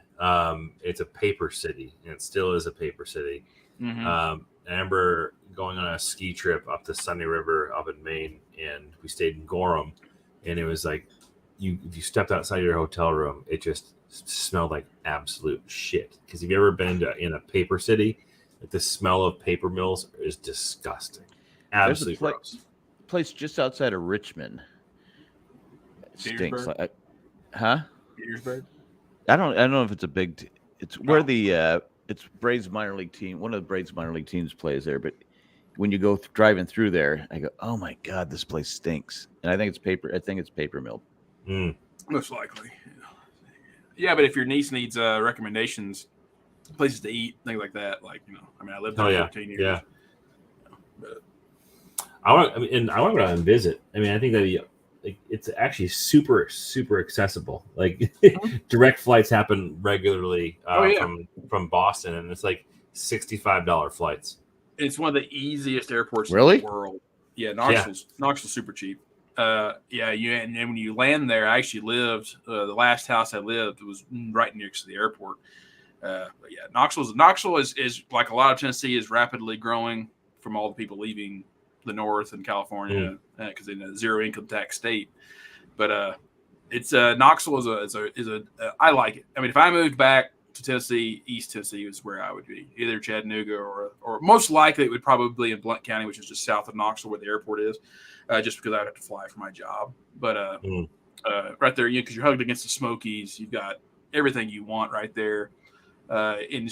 It's a paper city, and it still is a paper city. Mhm. I remember going on a ski trip up the Sunny River up in Maine, and we stayed in Gorham, and it was like if you stepped outside your hotel room, it just smelled like absolute shit. Because if you've ever been in a paper city, like the smell of paper mills is disgusting. Absolutely gross. Place just outside of Richmond. It stinks. Petersburg? Petersburg? I don't know if it's a big. It's where it's Braves minor league team. One of the Braves minor league teams plays there. But when you go driving through there, I go, "Oh my god, this place stinks." And I think it's paper. I think it's paper mill. Most likely. Yeah, but if your niece needs recommendations, places to eat, things like that, I lived there 14 years. Yeah. I want to go down and visit. I mean, I think that it's actually super, super accessible. Like direct flights happen regularly from Boston, and it's like $65 flights. It's one of the easiest airports in Really? the world. Yeah, Knoxville's super cheap. And when you land there, I actually lived. The last house I lived was right next to the airport. But yeah, Knoxville is like a lot of Tennessee is rapidly growing from all the people leaving the North and California because in a zero income tax state. But it's Knoxville is a I like it. I mean, if I moved back to Tennessee, East Tennessee is where I would be, either Chattanooga or most likely it would probably be in Blount County, which is just south of Knoxville where the airport is, just because I'd have to fly for my job. But right there, because you're hugged against the Smokies, you've got everything you want right there. And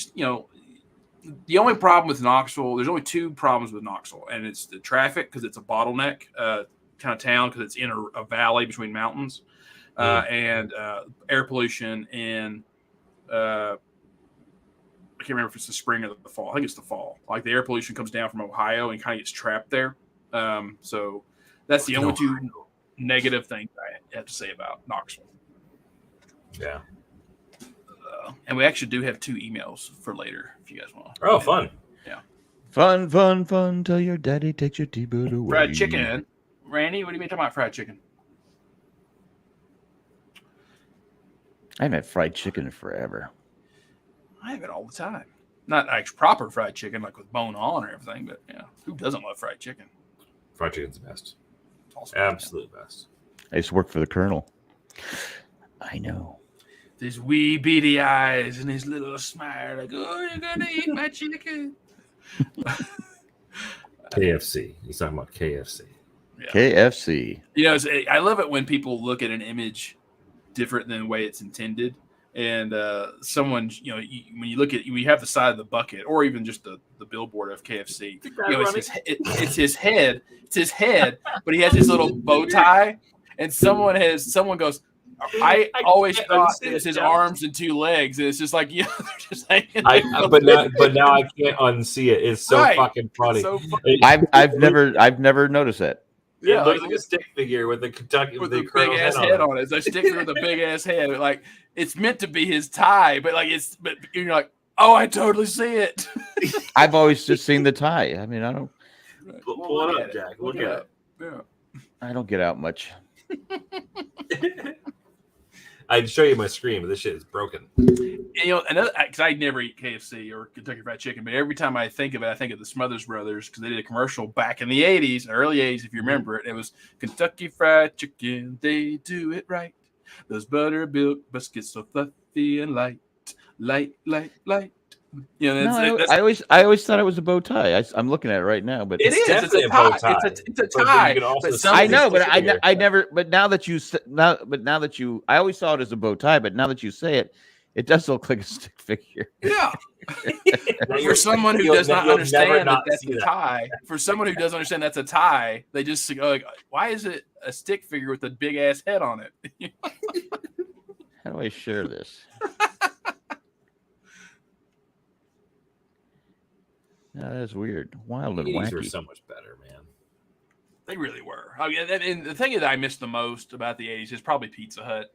The only problem with Knoxville, there's only two problems with Knoxville, and it's the traffic because it's a bottleneck kind of town because it's in a valley between mountains, and air pollution and I can't remember if it's the spring or the fall. I think it's the fall. Like the air pollution comes down from Ohio and kind of gets trapped there. So that's the only two negative things I have to say about Knoxville. Yeah. And we actually do have 2 emails for later if you guys want. Oh, fun. Yeah. Fun. Till your daddy takes your T-bird away. Fried chicken. Randy, what do you mean talking about fried chicken? I haven't had fried chicken in forever. I have it all the time. Not like proper fried chicken, like with bone on or everything, but yeah, who doesn't love fried chicken? Fried chicken's the best. Awesome. Absolute best. I used to work for the Colonel. I know. His wee beady eyes and his little smile, like, oh, you're gonna eat my chicken. KFC. He's talking about KFC. Yeah. KFC. You know, I love it when people look at an image different than the way it's intended. And someone, you know, when you have the side of the bucket, or even just the billboard of KFC, you know, it's his head, but he has his little bow tie, and someone goes, I always thought it was his arms and 2 legs, and it's just like, yeah, they're just hanging. But now I can't unsee it. It's so fucking funny. So funny. I've never noticed that. Yeah, it looks like a stick figure with the Kentucky with the big ass head on it. It's a stick figure with a big ass head. Like it's meant to be his tie, but you're like, oh, I totally see it. I've always just seen the tie. I mean, I don't pull it up, Jack. Look at it. Yeah. I don't get out much. I'd show you my screen, but this shit is broken. You know, another because I never eat KFC or Kentucky Fried Chicken, but every time I think of it, I think of the Smothers Brothers because they did a commercial back in the '80s, early '80s, if you remember it. It was Kentucky Fried Chicken, they do it right. Those buttermilk biscuits so fluffy and light. You know, I always thought it was a bow tie. I'm looking at it right now, but it's definitely a bow tie. It's a tie. I know, but I never. But now that you, I always saw it as a bow tie. But now that you say it, it does look like a stick figure. Yeah. For someone who does not understand that's a tie, for someone who doesn't understand that's a tie, they just go like, "Why is it a stick figure with a big ass head on it?" How do I share this? No, that's weird. Wild and wacky. These were so much better, man. They really were. I mean, and the thing that I miss the most about the '80s is probably Pizza Hut.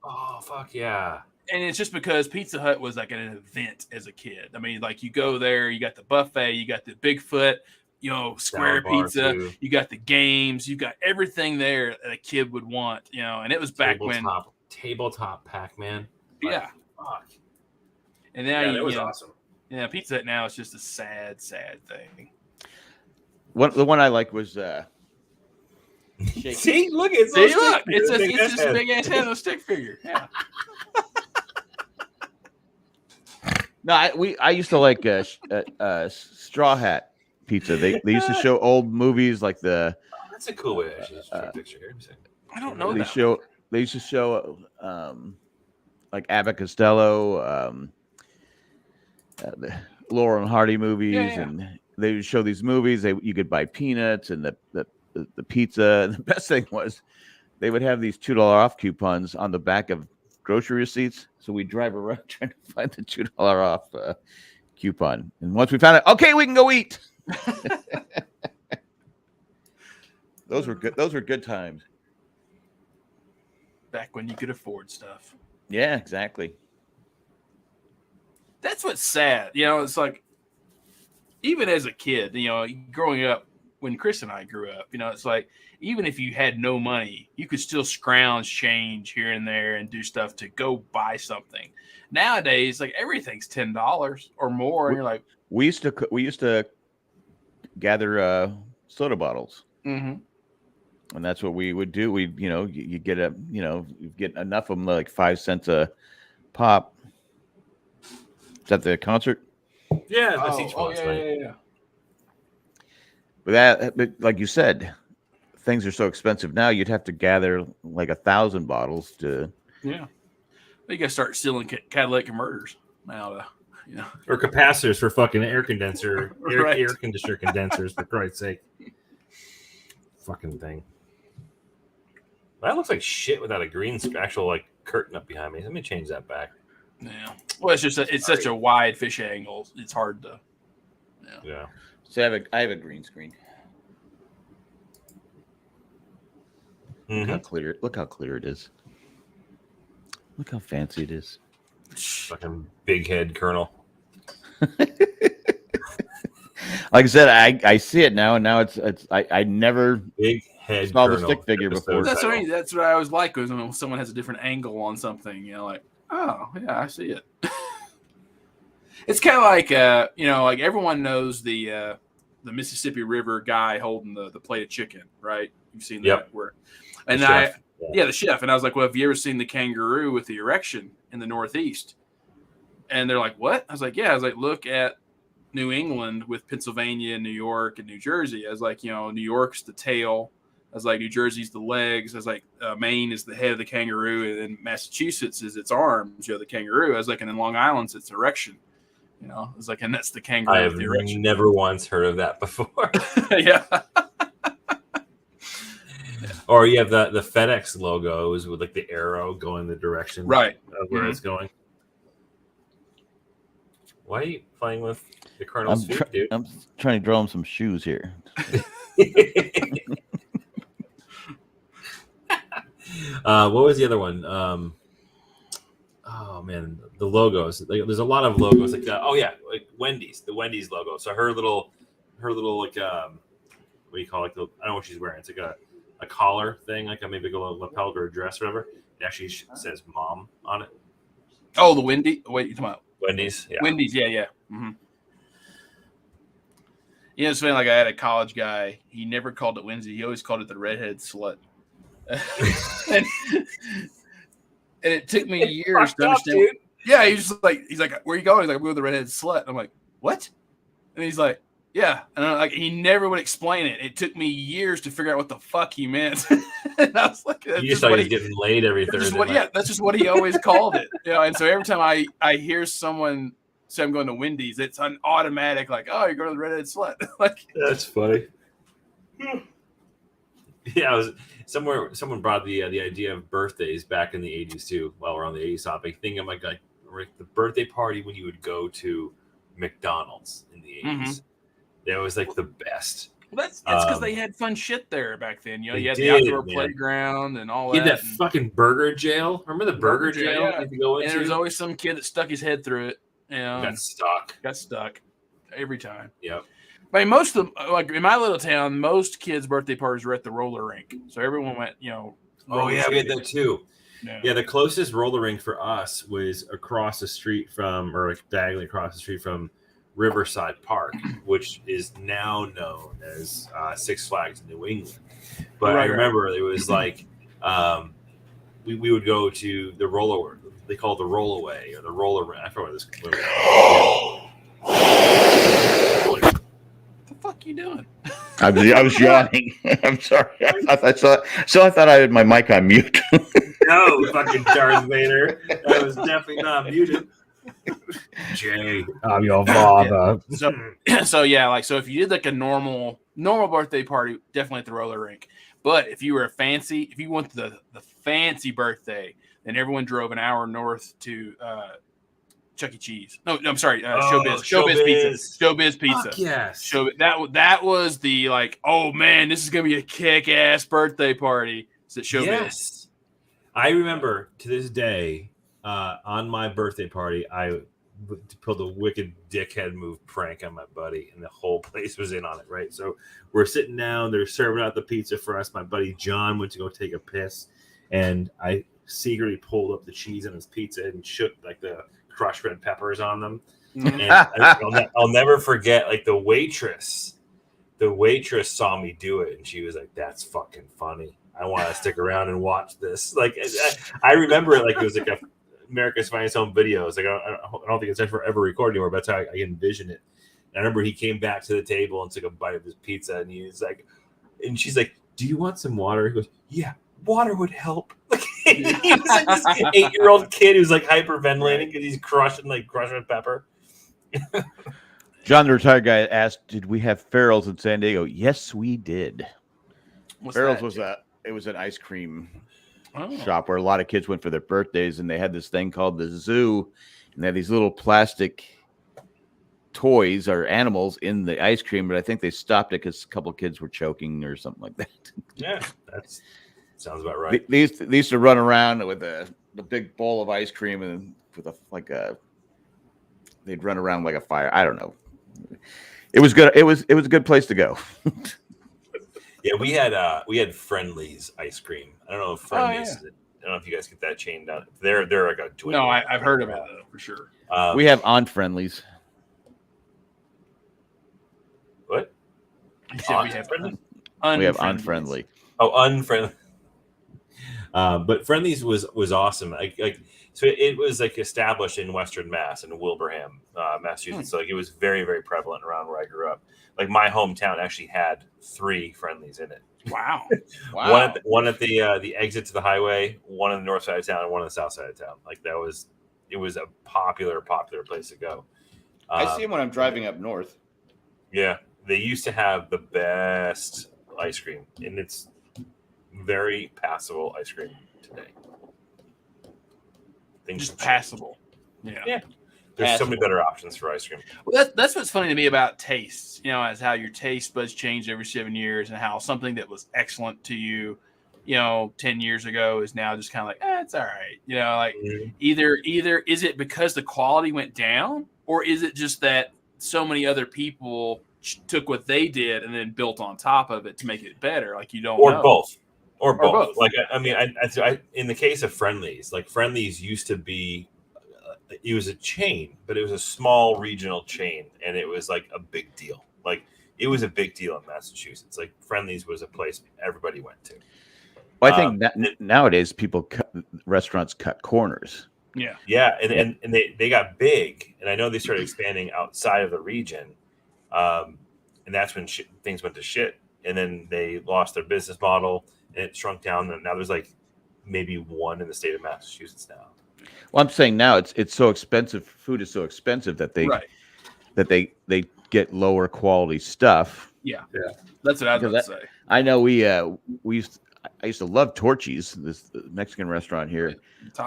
Oh fuck yeah! And it's just because Pizza Hut was like an event as a kid. I mean, like you go there, you got the buffet, you got the Bigfoot, you know, square pizza, you got the games, you got everything there that a kid would want, you know. And it was back when tabletop Pac-Man. Yeah. Fuck. And now it was awesome. Yeah, Pizza Hut now is just a sad thing. The one I like was See, look, it's just a big ass head on a stick figure. Yeah. No, I used to like Straw Hat Pizza. They used to show old movies like the. Oh, that's a cool way. Actually, a picture here. I don't know. They used to show like Abbott Costello. The Laurel and Hardy movies, and they would show these movies. You could buy peanuts and the pizza. And the best thing was they would have these $2 off coupons on the back of grocery receipts. So we drive around trying to find the $2 off coupon. And once we found it, okay, we can go eat. Those were good. Those were good times. Back when you could afford stuff. Yeah, exactly. That's what's sad. You know, it's like, even as a kid, you know, growing up, when Chris and I grew up, you know, it's like, even if you had no money, you could still scrounge change here and there and do stuff to go buy something. Nowadays, like everything's $10 or more. And you're like, we used to gather soda bottles. Mm-hmm. And that's what we would do. We, you get you get enough of them, like 5 cents a pop. Is that the concert? Yeah, that's each one. Yeah. But like you said, things are so expensive now. You'd have to gather like 1,000 bottles to. Yeah, you got to start stealing catalytic converters now to, You know, Or capacitors for fucking air condenser, Right. air conditioner condensers, for Christ's sake. Fucking thing. That looks like shit without a green actual like curtain up behind me. Let me change that back. yeah. Well, it's just it's such a wide fish angle. It's hard to. Yeah. So I have a green screen. Look how clear! Look how clear it is. Look how fancy it is. Fucking big head Colonel. Like I said, I see it now, and now it's I never Big head saw the Colonel stick figure before. That's what that's what I always like was when someone has a different angle on something. You know, like, oh yeah, I see it. It's kind of like you know, like everyone knows the Mississippi River guy holding the plate of chicken, right? You've seen that. Yep. Where, and the chef. And I was like, well, have you ever seen the kangaroo with the erection in the Northeast? And they're like, what? I was like, yeah. I was like, look at New England with Pennsylvania and New York and New Jersey. I was like, you know, New York's the tail. I was like, New Jersey's the legs. I was like, Maine is the head of the kangaroo, and then Massachusetts is its arms. You know, the kangaroo. I was like, and then Long Island's its erection. You know, it's like, and that's the kangaroo. I have never once heard of that before. Yeah. Or you have the FedEx logos with like the arrow going the direction Right. of where it's going. Why are you playing with the Colonel's suit, dude? I'm trying to draw him some shoes here. What was the other one? Oh man, the logos. Like, there's a lot of logos. Like like Wendy's, the Wendy's logo. So her little like what do you call it? I don't know what she's wearing. It's like a collar thing, like maybe a little lapel or a dress or whatever. It actually says "mom" on it. Oh, the Wendy. Wait, you talking about Wendy's? Yeah. Wendy's? Yeah. Mm-hmm. You know, it's funny. Like I had a college guy. He never called it Wednesday. He always called it the redhead slut. and it took me years to understand. Yeah, he's like, where are you going? He's like, I'm going with the redhead slut. I'm like, what? And he's like, yeah. And I'm like, he never would explain it. It took me years to figure out what the fuck he meant. And I was like, you just thought he was getting laid every Thursday night. Yeah, that's just what he always called it. You know, and so every time I hear someone say I'm going to Wendy's, it's an automatic like, oh, you're going to the redhead slut. Like, that's funny. Yeah, I was somewhere. Someone brought the idea of birthdays back in the 80s too. While we're on the 80s topic, thinking like the birthday party when you would go to McDonald's in the 80s. Mm-hmm. That was like the best. Well, that's because they had fun shit there back then. You know, you had the outdoor playground and all that. You had that fucking burger jail. Remember the burger jail? Yeah. You had to go into? And there was always some kid that stuck his head through it. You know, got stuck every time. Yep. I mean, most of them, like in my little town, most kids' birthday parties were at the roller rink. So everyone went, you know. Oh, yeah, we had that too. Yeah, the closest roller rink for us was across the street from, or like diagonally across the street from Riverside Park, which is now known as Six Flags New England. But I remember it was like we would go to the roller, they call it the rollaway or the roller rink. I forgot what this What the fuck you doing? I was yawning. I'm sorry. I thought I had my mic on mute. No, fucking Darth Vader. That was definitely not muted. Jay, I'm your father. So yeah, like so if you did like a normal birthday party, definitely at the roller rink. But if you were if you went to the fancy birthday, then everyone drove an hour north to Chuck E. Cheese. No, I'm sorry, Showbiz Pizza. Showbiz Pizza. Fuck yes. That was the like, oh man, this is gonna be a kick-ass birthday party. Is it Showbiz? Yes. I remember to this day, on my birthday party, I pulled a wicked dickhead move prank on my buddy, and the whole place was in on it, right? So we're sitting down, they're serving out the pizza for us. My buddy John went to go take a piss, and I secretly pulled up the cheese on his pizza and shook like the crushed red peppers on them. And I'll never forget, like the waitress saw me do it, and she was like, "That's fucking funny. I want to stick around and watch this." Like I remember it like it was like a America's Finest Home Videos. Like I don't think it's ever recorded anymore, but that's how I envision it. And I remember he came back to the table and took a bite of his pizza, and he was like, and she's like, "Do you want some water?" He goes, "Yeah, water would help." Like he was like this 8-year-old kid who's like hyperventilating because he's crushing pepper. John, the retired guy, asked, "Did we have Farrell's in San Diego?" Yes, we did. What's Farrell's that? was an ice cream Oh. shop where a lot of kids went for their birthdays, and they had this thing called the zoo, and they had these little plastic toys or animals in the ice cream, but I think they stopped it because a couple of kids were choking or something like that. Yeah, that sounds about right. They used to run around with the big bowl of ice cream and with they'd run around like a fire. I don't know. It was good. It was a good place to go. Yeah, we had Friendly's ice cream. I don't know if Friendly's. I don't know if you guys get that chain down. They're like a twin. No, I've heard of it though, for sure. We have Unfriendlies. What? He said we have We have Unfriendly. Oh, Unfriendly. But Friendly's was awesome. So it was like established in Western Mass in Wilbraham, Massachusetts. So like it was very, very prevalent around where I grew up. Like my hometown actually had 3 Friendly's in it. Wow. One at the exit to the highway, one on the north side of town, and one on the south side of town. Like it was a popular place to go. I see them when I'm driving up north. Yeah, they used to have the best ice cream, and it's very passable ice cream today. Things Just passable. Yeah. There's so many better options for ice cream. Well, that's what's funny to me about tastes, as how your taste buds change every 7 years, and how something that was excellent to you, 10 years ago is now just kind of like, it's all right. Either is it because the quality went down, or is it just that so many other people took what they did and then built on top of it to make it better? Like you don't know. Both. Or both. Like I in the case of Friendly's, like Friendly's used to be, it was a chain, but it was a small regional chain, and it was like a big deal. Like it was a big deal in Massachusetts. Like Friendly's was a place everybody went to. Well, I think nowadays restaurants cut corners. Yeah, and they got big, and I know they started expanding outside of the region, and that's when things went to shit, and then they lost their business model, and it shrunk down, and now there's like maybe one in the state of Massachusetts now. Well, I'm saying now it's so expensive. Food is so expensive that they get lower quality stuff. Yeah. That's what I was going to say. I know I used to love Torchy's, this Mexican restaurant here.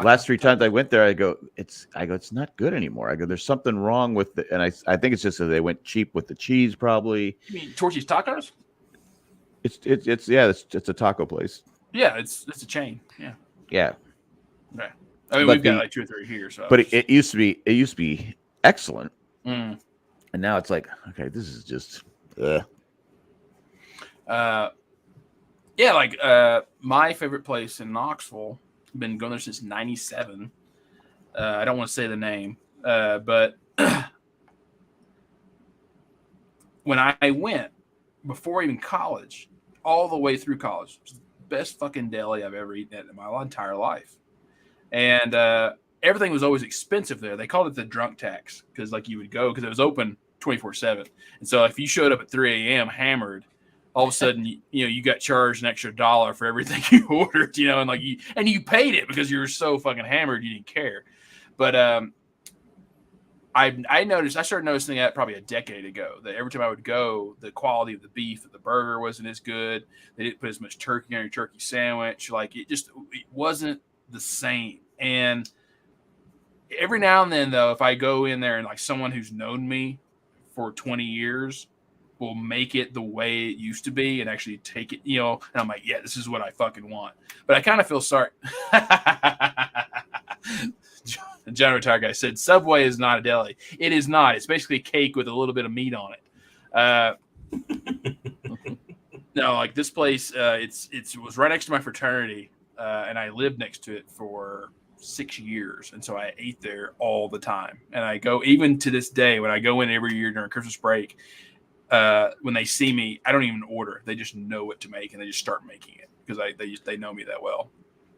Last 3 times I went there, I go, it's not good anymore. I go, there's something wrong with it, and I think it's just that they went cheap with the cheese, probably. You mean Torchy's Tacos? It's a taco place. Yeah, it's a chain. Yeah. Yeah. Okay. I mean, we've got like 2 or 3 here. So, but it used to be excellent, and now it's like, okay, this is just. My favorite place in Knoxville, been going there since '97. I don't want to say the name, but when I went before even college, all the way through college, it was the best fucking deli I've ever eaten at in my entire life. And everything was always expensive there. They called it the drunk tax because like you would go because it was open 24/7. And so if you showed up at 3 a.m. hammered, all of a sudden you got charged an extra $1 for everything you ordered, and you paid it because you were so fucking hammered you didn't care. But I started noticing that probably a decade ago, that every time I would go, the quality of the beef of the burger wasn't as good. They didn't put as much turkey on your turkey sandwich. Like it wasn't the same. And every now and then, though, if I go in there and like someone who's known me for 20 years will make it the way it used to be and actually take it, and I'm like, yeah, this is what I fucking want. But I kind of feel sorry. John Retired Guy said, Subway is not a deli. It is not. It's basically a cake with a little bit of meat on it. No, like this place, it was right next to my fraternity. And I lived next to it for 6 years. And so I ate there all the time. And I go, even to this day, when I go in every year during Christmas break, when they see me, I don't even order. They just know what to make and they just start making it because they know me that well.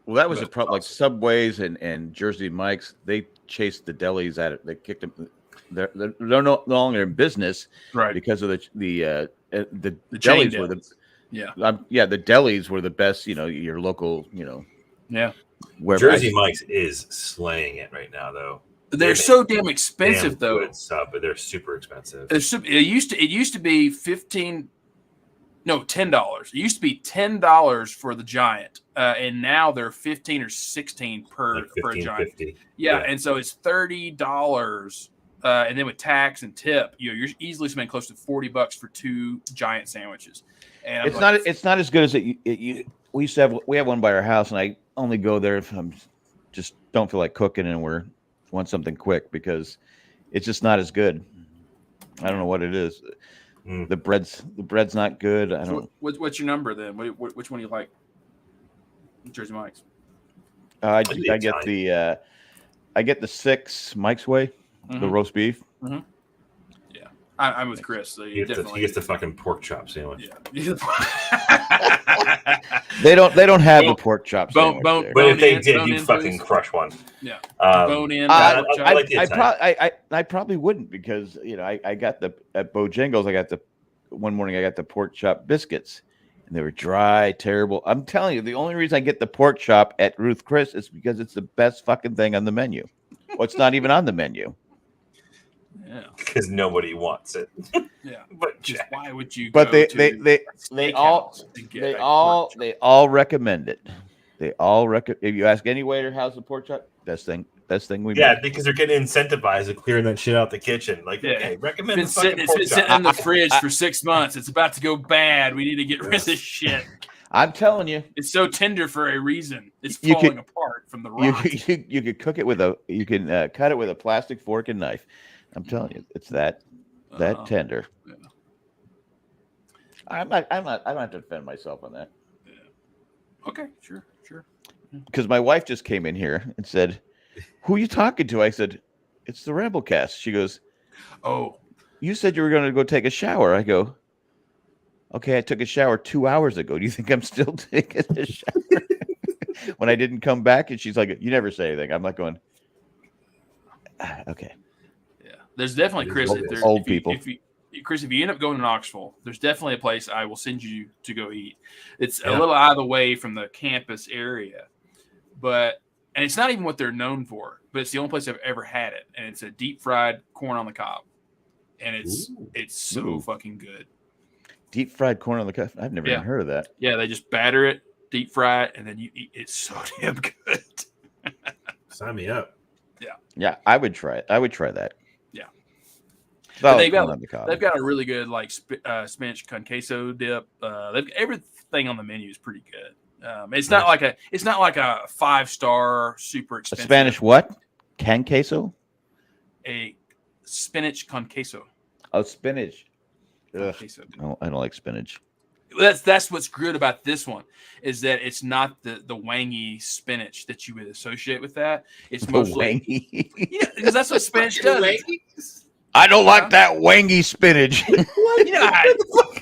Well, that was a problem. Like Subways and Jersey Mike's, they chased the delis at it. They kicked them. They're no longer in business, right? Because of the delis were the the delis were the best. Your local. Yeah. Jersey Mike's is slaying it right now, though. They're so damn expensive, though. Good stuff, but they're super expensive. It used to be $10. It used to be $10 for the giant, and now they're $15 or $16 for a giant. Yeah, and so it's $30, and then with tax and tip, you're easily spending close to $40 for 2 giant sandwiches. And it's not as good as we used to have. We have one by our house, and I only go there if I'm just don't feel like cooking and want something quick because it's just not as good. I don't know what it is. The bread's not good. I don't. What's your number then? Which one do you like? Jersey Mike's. I get the 6 Mike's Way, the roast beef. Mm-hmm. Yeah, I'm with Chris. So he gets the fucking pork chop sandwich. Yeah. They don't have the pork chop sandwich. But if they did, you'd fucking crush one. Yeah. Bone in. I probably wouldn't because I got at Bojangles. I got one morning I got the pork chop biscuits, and they were dry, terrible. I'm telling you, the only reason I get the pork chop at Ruth Chris is because it's the best fucking thing on the menu. Well, it's not even on the menu. Yeah, because nobody wants it. Yeah, but why would you? But they all recommend it. They all recommend. If you ask any waiter, how's the pork chop? Best thing we make. Because they're getting incentivized to clearing that shit out the kitchen. Like, okay, recommend it's been sitting in the fridge for 6 months. It's about to go bad. We need to get rid of this shit. I'm telling you, it's so tender for a reason. It's falling apart from the rock. You could cook it with you can cut it with a plastic fork and knife. I'm telling you, it's that tender. Yeah. I don't have to defend myself on that. Yeah. Okay, sure. Because my wife just came in here and said, "Who are you talking to?" I said, "It's the Ramblecast." She goes, "Oh, you said you were going to go take a shower." I go, "Okay, I took a shower 2 hours ago. Do you think I'm still taking a shower?" When I didn't come back, and she's like, "You never say anything." I'm like going, "Okay." Yeah, there's definitely Chris. Old people. Chris, if you end up going to Knoxville, there's definitely a place I will send you to go eat. It's a little out of the way from the campus area, and it's not even what they're known for, but it's the only place I've ever had it, and it's a deep fried corn on the cob, and it's so fucking good. Deep fried corn on the cob. I've never even heard of that. Yeah, they just batter it, deep fry it, and then you eat. It's so damn good. Sign me up. Yeah, I would try it. I would try that. Yeah, they've got a really good spinach con queso dip. Everything on the menu is pretty good. It's not like a 5-star super expensive. A Spanish what? Can queso? A spinach con queso. Oh, spinach. Queso. No, I don't like spinach. That's what's good about this one is that it's not the wangy spinach that you would associate with that. It's mostly wangy. Yeah, because that's what spinach does. I don't like that wangy spinach.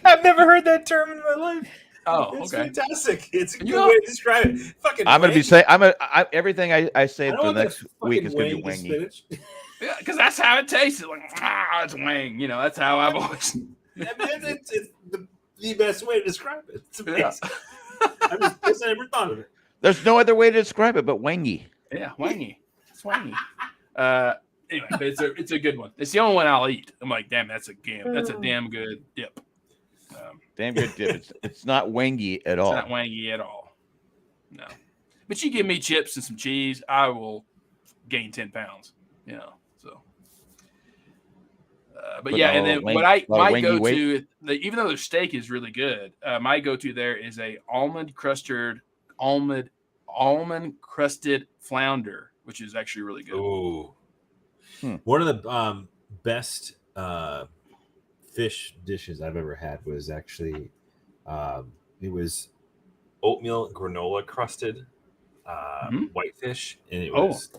I've never heard that term in my life. Oh, it's okay. Fantastic. It's a good way to describe it. Fucking I'm going to be saying, everything I say for the next week is going to be wangy. Spinach. Yeah, because that's how it tastes. It's like, it's wang. That's how I've always. It's the best way to describe it. It's amazing. I never thought of it. There's no other way to describe it but wangy. Yeah, wangy. It's wangy. Anyway, but it's a good one. It's the only one I'll eat. I'm like, damn, that's a damn good dip. Damn good dip. It's not wangy at all. It's not wangy at all. No. But you give me chips and some cheese, I will gain 10 pounds. So. But yeah, and then my go-to, even though their steak is really good, my go-to there is a almond crusted flounder, which is actually really good. Ooh. One of the best fish dishes I've ever had was actually it was oatmeal granola crusted whitefish, and it was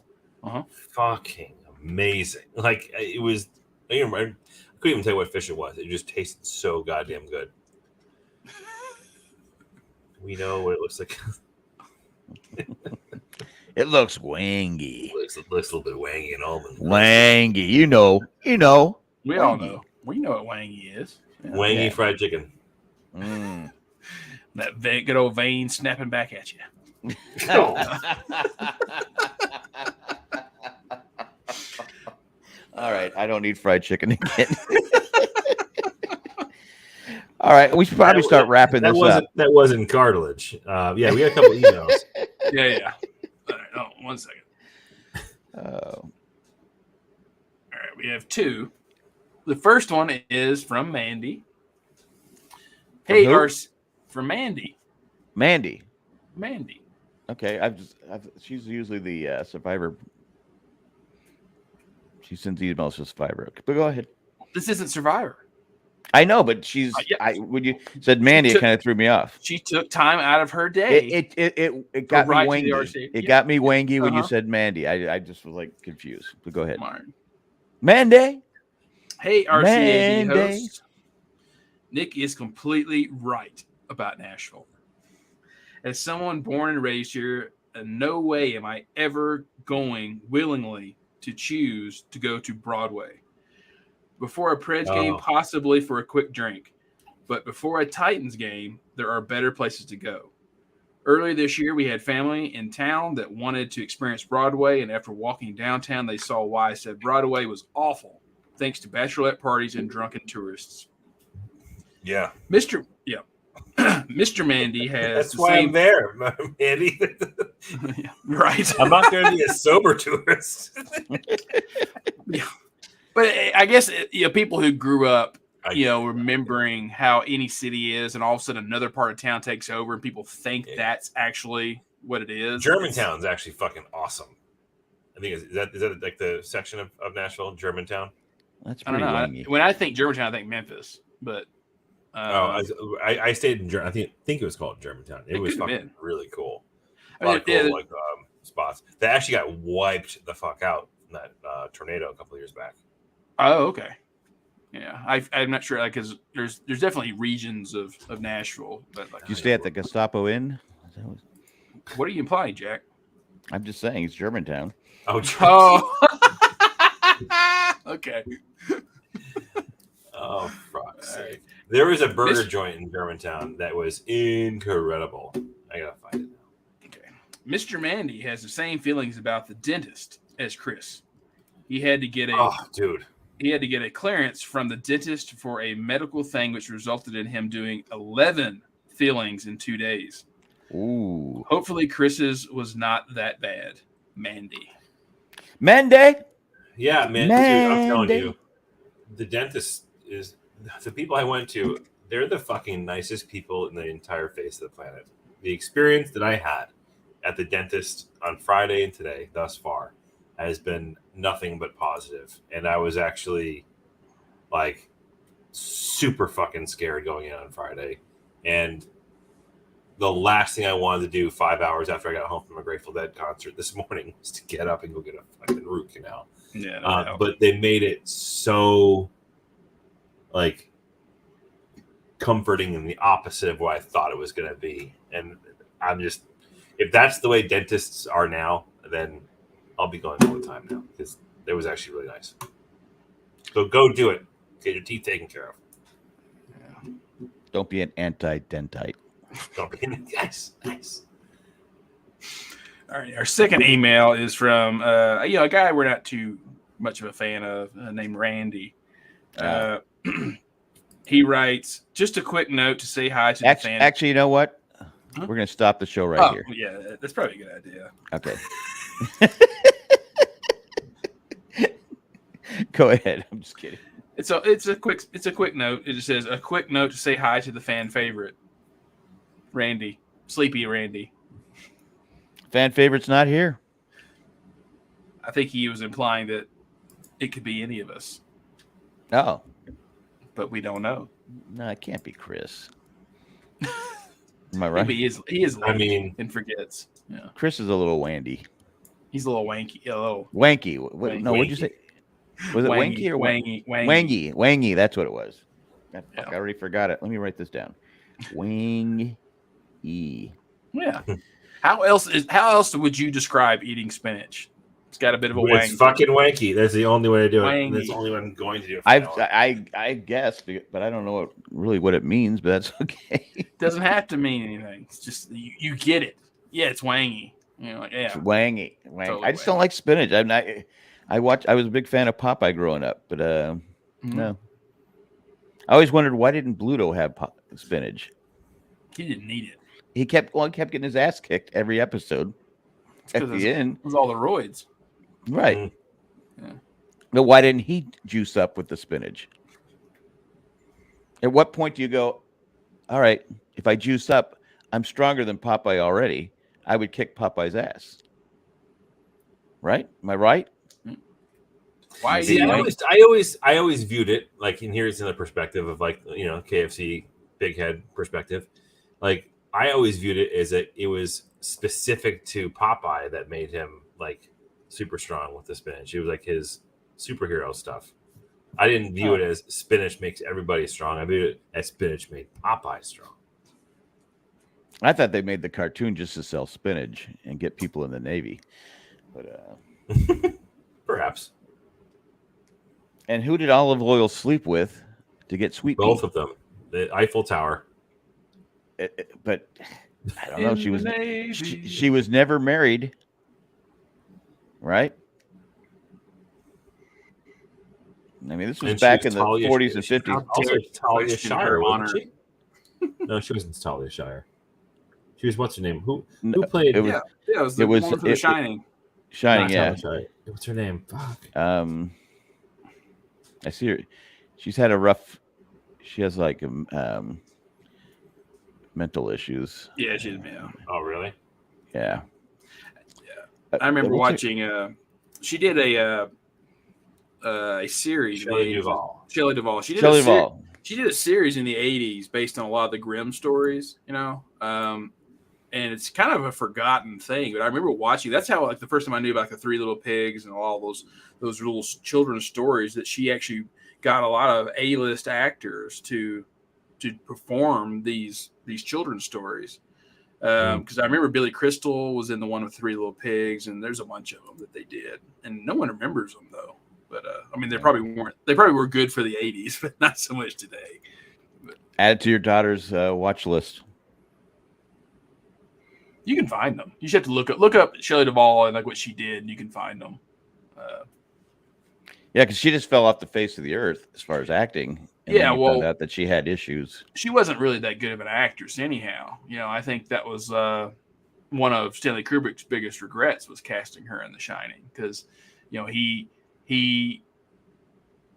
fucking amazing. Like it was, I couldn't even tell you what fish it was. It just tasted so goddamn good. We know what it looks like. It looks wangy. Looks a little bit wangy and almond. Wangy, you know. We all know. We know what wangy is. Wangy fried chicken. That good old vein snapping back at you. All right, I don't need fried chicken again. All right, we should probably start wrapping this up. That wasn't cartilage. Yeah, we got a couple emails. Yeah. All right, oh, 1 second. Oh, All right, we have 2. The first one is from Mandy. Hey, who? from Mandy. Mandy. Okay, she's usually the Survivor. She sends emails to Survivor. But go ahead. this isn't Survivor. I know, but she's. Yeah. When you said Mandy, it kind of threw me off. She took time out of her day. It got me write to the wangy. RCA. It Yeah. got me wangy when you said Mandy. I just was like confused. But go ahead. Martin. Mandy. Hey, RCAD Mandy. host. Nick is completely right about Nashville. As someone born and raised here, in no way am I ever going willingly to choose to go to Broadway. Before a Preds game, possibly for a quick drink. But before a Titans game, there are better places to go. Earlier this year, we had family in town that wanted to experience Broadway, and after walking downtown, they saw why I said Broadway was awful, thanks to bachelorette parties and drunken tourists. Yeah. Mr. Mandy has That's the why same... I'm there, Mandy. Yeah, right. I'm not going to be a sober tourist. Yeah. But I guess people who grew up, remembering how any city is, and all of a sudden another part of town takes over, and people think that's actually what it is. Germantown's actually fucking awesome. I think is that like the section of Nashville, Germantown? That's I don't pretty know. When I think Germantown, I think Memphis, but I stayed in I think it was called Germantown. It was fucking really cool. A lot of cool spots. They actually got wiped the fuck out in that tornado a couple of years back. Oh, okay. Yeah, I'm not sure because there's definitely regions of Nashville, but like, you stay at the Gestapo Inn? What are you implying, Jack? I'm just saying it's Germantown. Oh. Okay. Oh, fuck's sake. There was a burger joint in Germantown that was incredible. I gotta find it now. Okay. Mr. Mandy has the same feelings about the dentist as Chris. He had to get a clearance from the dentist for a medical thing, which resulted in him doing 11 fillings in 2 days. Ooh. Hopefully Chris's was not that bad. Mandy. Yeah, man. Dude, I'm telling you, the dentist is the people I went to. They're the fucking nicest people in the entire face of the planet. The experience that I had at the dentist on Friday and today, thus far, has been nothing but positive. And I was actually like super fucking scared going in on Friday. And the last thing I wanted to do 5 hours after I got home from a Grateful Dead concert this morning was to get up and go get a fucking root canal. Yeah, but they made it so like comforting and the opposite of what I thought it was going to be. And I'm just, if that's the way dentists are now, then I'll be going all the time now because it was actually really nice. So go do it. Get your teeth taken care of. Yeah. Don't be an anti-dentite. Don't be nice. All right. Our second email is from a guy we're not too much of a fan of named Randy. He writes, just a quick note to say hi to the fan. Actually, you know what? Huh? We're going to stop the show right here. Yeah, that's probably a good idea. Okay. Go ahead. I'm just kidding. It's a quick note. It just says a quick note to say hi to the fan favorite, Randy, Sleepy Randy. Fan favorite's not here. I think he was implying that it could be any of us. Oh, but we don't know. No, it can't be Chris. Am I right? He is. And forgets. Yeah. Chris is a little wandy. He's a little wanky. Wanky. What'd you say? Was it wanky or wangy? Wangy. That's what it was. I already forgot it. Let me write this down. Wangy. Yeah. How else would you describe eating spinach? It's got a bit of a wang. It's fucking wanky. That's the only way to do it. That's the only way I'm going to do it. I guess, but I don't know what it means. But that's okay. It doesn't have to mean anything. It's just you get it. Yeah, it's wangy. It's wangy. Totally I just don't like spinach. I was a big fan of Popeye growing up, but Mhm. no. I always wondered, why didn't Bluto have spinach? He didn't need it. He kept getting his ass kicked every episode. At Because the end, it was all the roids. right? Mhm. Yeah. But why didn't he juice up with the spinach? At what point do you go, all right, if I juice up, I'm stronger than Popeye already. I would kick Popeye's ass. Right? Am I right? Why? Maybe See, you I ain't. always viewed it like, and here's another perspective of like, KFC big head perspective. Like, I always viewed it as it was specific to Popeye that made him like super strong with the spinach. It was like his superhero stuff. I didn't view it as spinach makes everybody strong. I viewed it as spinach made Popeye strong. I thought they made the cartoon just to sell spinach and get people in the Navy. But Perhaps and who did Olive Oil sleep with to get sweet both pea? of them. The Eiffel Tower. But I don't know. In She the was Navy. she was never married, right? I mean, this was And she back was in the Talia- 40s and she- 50s. Also, Talia Question Shire, her wasn't honor. she? No, she wasn't Talia Shire. She was, what's her name? Who No, played? it was Yeah, it was the it was- woman from it- The Shining. Shining, Not yeah. Talia Shire. What's her name? Fuck. I see her. She's had a rough. She has like mental issues. Yeah, she's yeah. Oh, really? Yeah. I remember What's her- watching. She did a series. in the Shelley 80s. Duvall. Shelley Duvall. She did Shelley a ser- Duvall. She did a series in the '80s based on a lot of the Grimm stories. And it's kind of a forgotten thing. But I remember watching. That's how like the first time I knew about the Three Little Pigs and all those little children's stories. That she actually got a lot of A-list actors to perform these children's stories. Because I remember Billy Crystal was in the one with Three Little Pigs, and there's a bunch of them that they did, and no one remembers them though. But I mean, they probably weren't. They probably were good for the '80s, but not so much today. Add it to your daughter's watch list. You can find them. You just have to look up Shelley Duvall and like what she did, and you can find them. Yeah, because she just fell off the face of the earth as far as acting. And Yeah, then you well- found out that she had issues. She wasn't really that good of an actress, anyhow. I think that was one of Stanley Kubrick's biggest regrets was casting her in The Shining, because he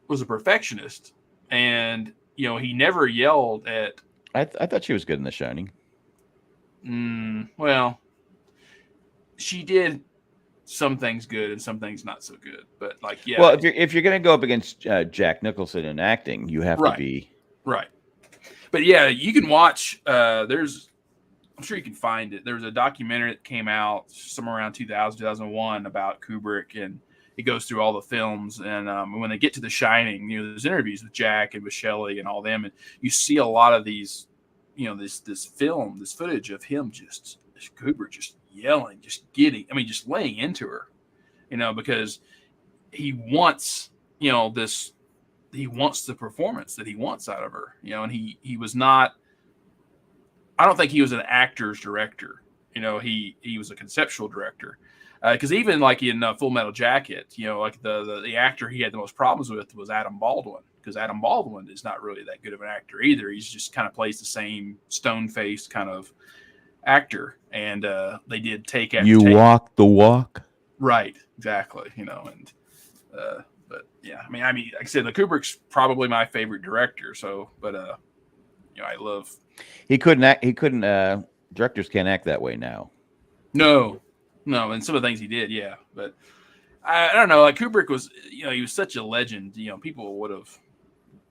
was a perfectionist, and he never yelled at. I thought she was good in The Shining. Well, she did some things good and some things not so good, but like yeah. Well, if you're gonna go up against Jack Nicholson in acting, you have Right. to be Right. But yeah, you can watch. I'm sure you can find it. There was a documentary that came out somewhere around 2000, 2001 about Kubrick, and it goes through all the films. And when they get to The Shining, there's interviews with Jack and with Shelley and all them, and you see a lot of these, this footage of him Kubrick just yelling, just laying into her, because he wants, he wants the performance that he wants out of her, and he was not. I don't think he was an actor's director. He was a conceptual director. Because even like in Full Metal Jacket, like the actor he had the most problems with was Adam Baldwin, because Adam Baldwin is not really that good of an actor either. He's just kind of plays the same stone-faced kind of actor, and they did take after you take. walk the walk. Right, exactly. But yeah, I mean, like I said, the Kubrick's probably my favorite director. So, but I love. He couldn't act. He couldn't. Directors can't act that way now. No, and some of the things he did, yeah. But I don't know. Like Kubrick was, he was such a legend. People would have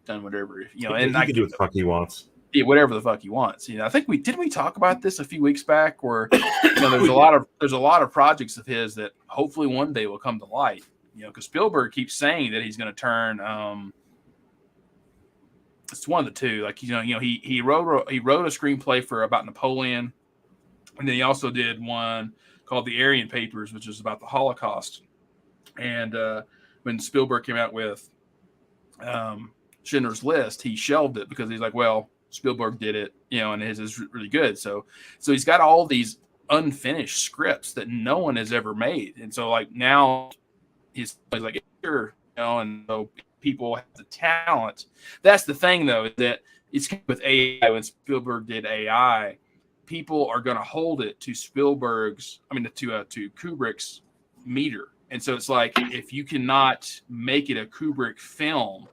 done whatever, and he I can do what the fuck he wants. Yeah, whatever the fuck he wants. I think we talk about this a few weeks back, where there's a lot of projects of his that hopefully one day will come to light. Because Spielberg keeps saying that he's going to turn. It's one of the two. Like he wrote a screenplay about Napoleon, and then he also did one called The Aryan Papers, which is about the Holocaust. And when Spielberg came out with Schindler's List, he shelved it because he's like, well, Spielberg did it, and his is really good. So he's got all these unfinished scripts that no one has ever made, and so like now he's like, sure, and so people have the talent. That's the thing, though, is that it's with AI. When Spielberg did AI, people are going to hold it to to Kubrick's meter. And so it's like, if you cannot make it a Kubrick film,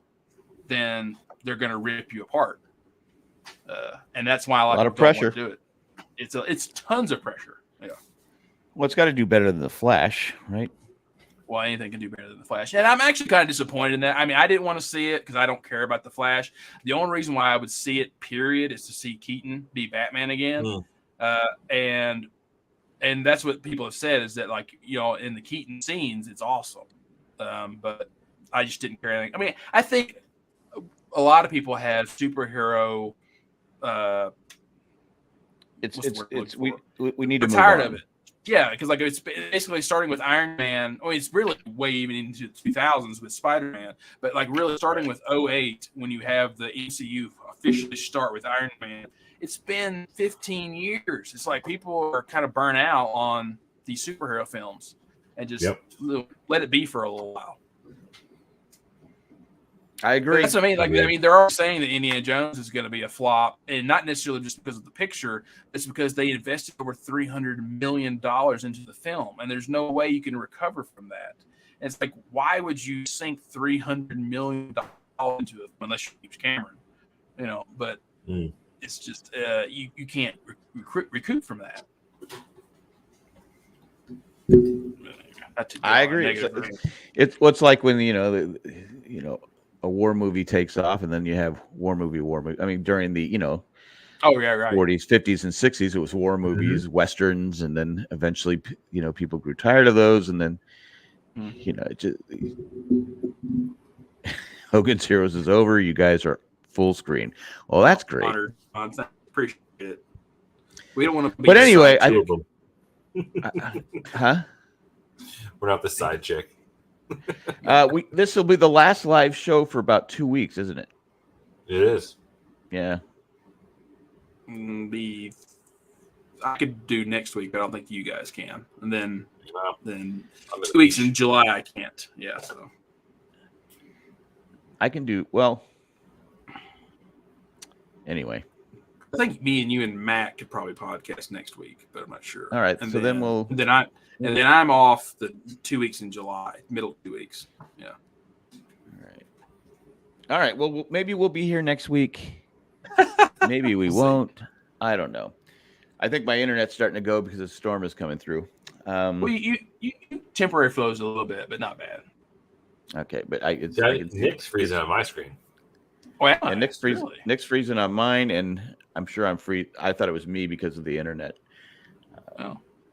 then they're going to rip you apart. And that's why a lot of pressure do it. It's tons of pressure. Yeah. Well, it's got to do better than The Flash, right? Well, anything can do better than The Flash. And I'm actually kind of disappointed in that. I mean, I didn't want to see it because I don't care about The Flash. The only reason why I would see it, period, is to see Keaton be Batman again. And that's what people have said, is that, like, you know, in the Keaton scenes, it's awesome. But I just didn't care anything. I mean, I think a lot of people have superhero. We need to move tired on. of it. Yeah, because like it's basically starting with Iron Man. Oh, it's really way even into the 2000s with Spider-Man, but like really starting with 2008 when you have the MCU officially start with Iron Man. It's been 15 years. It's like people are kind of burnt out on these superhero films and just let it be for a little while. I agree. That's what I mean. Like, I mean, they're all saying that Indiana Jones is going to be a flop, and not necessarily just because of the picture. It's because they invested over $300 million into the film, and there's no way you can recover from that. And it's like, why would you sink $300 million into it unless you use Cameron? You know, but it's just you can't recoup from that. I agree. It's what's like when a war movie takes off, and then you have war movie. I mean, during the 40s, 50s, and 60s, it was war movies, westerns, and then eventually, people grew tired of those, and then, it just, Hogan's Heroes is over. You guys are full screen. Well, that's great. Honored. Appreciate it. We don't want to. But anyway, we're not the side chick. This will be the last live show for about 2 weeks, isn't it? It is. Yeah. I could do next week, but I don't think you guys can. And then 2 weeks in July, I can't. Yeah, so I can do well. Anyway, I think me and you and Matt could probably podcast next week, but I'm not sure. All right, and so then we'll. And then I'm off the 2 weeks in July, middle 2 weeks. Yeah. All right. Well, maybe we'll be here next week. Maybe we won't. I don't know. I think my internet's starting to go because the storm is coming through. Well, you temporary flows a little bit, but not bad. Okay, but Nick's freezing on my screen. Oh, yeah. And Nick's freezing on mine, and I'm sure I'm free. I thought it was me because of the internet.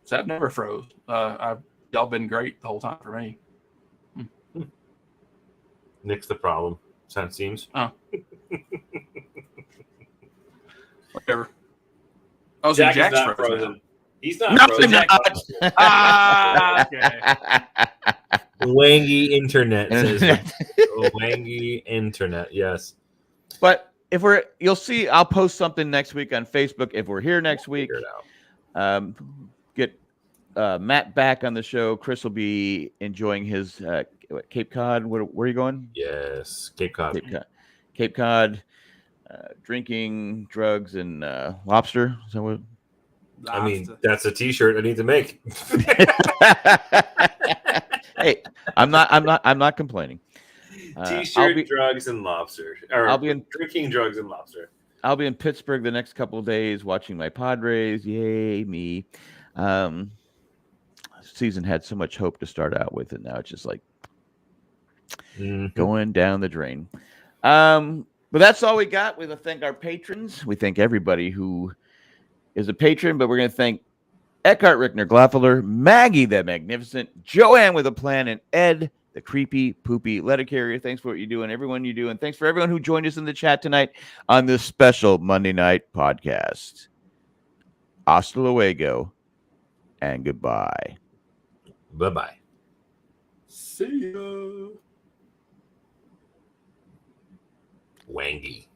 So I've never froze. Y'all been great the whole time for me. Nick's the problem. It seems. Oh. Whatever. Oh, so Jack's not frozen. Now. He's not frozen. Okay. Wangy internet says. Wangy internet. Yes. But you'll see. I'll post something next week on Facebook if we're here next week. Get Matt back on the show. Chris will be enjoying his Cape Cod. Where are you going? Yes, Cape Cod. Cape Cod. Drinking, drugs, and lobster. Is that what? I mean, that's a T-shirt I need to make. Hey, I'm not complaining. T-shirt, drugs, and lobster. I'll be drinking, drugs, and lobster. I'll be in Pittsburgh the next couple of days watching my Padres. Yay, me. Season had so much hope to start out with, and now it's just like going down the drain. But that's all we got. We thank our patrons. We thank everybody who is a patron, but we're going to thank Eckhart Rickner Glaffeler, Maggie the Magnificent, Joanne with a Plan, and Ed the Creepy Poopy Letter Carrier. Thanks for what you do and everyone you do. And thanks for everyone who joined us in the chat tonight on this special Monday night podcast. Hasta luego and goodbye. Bye-bye. See ya. Wangy.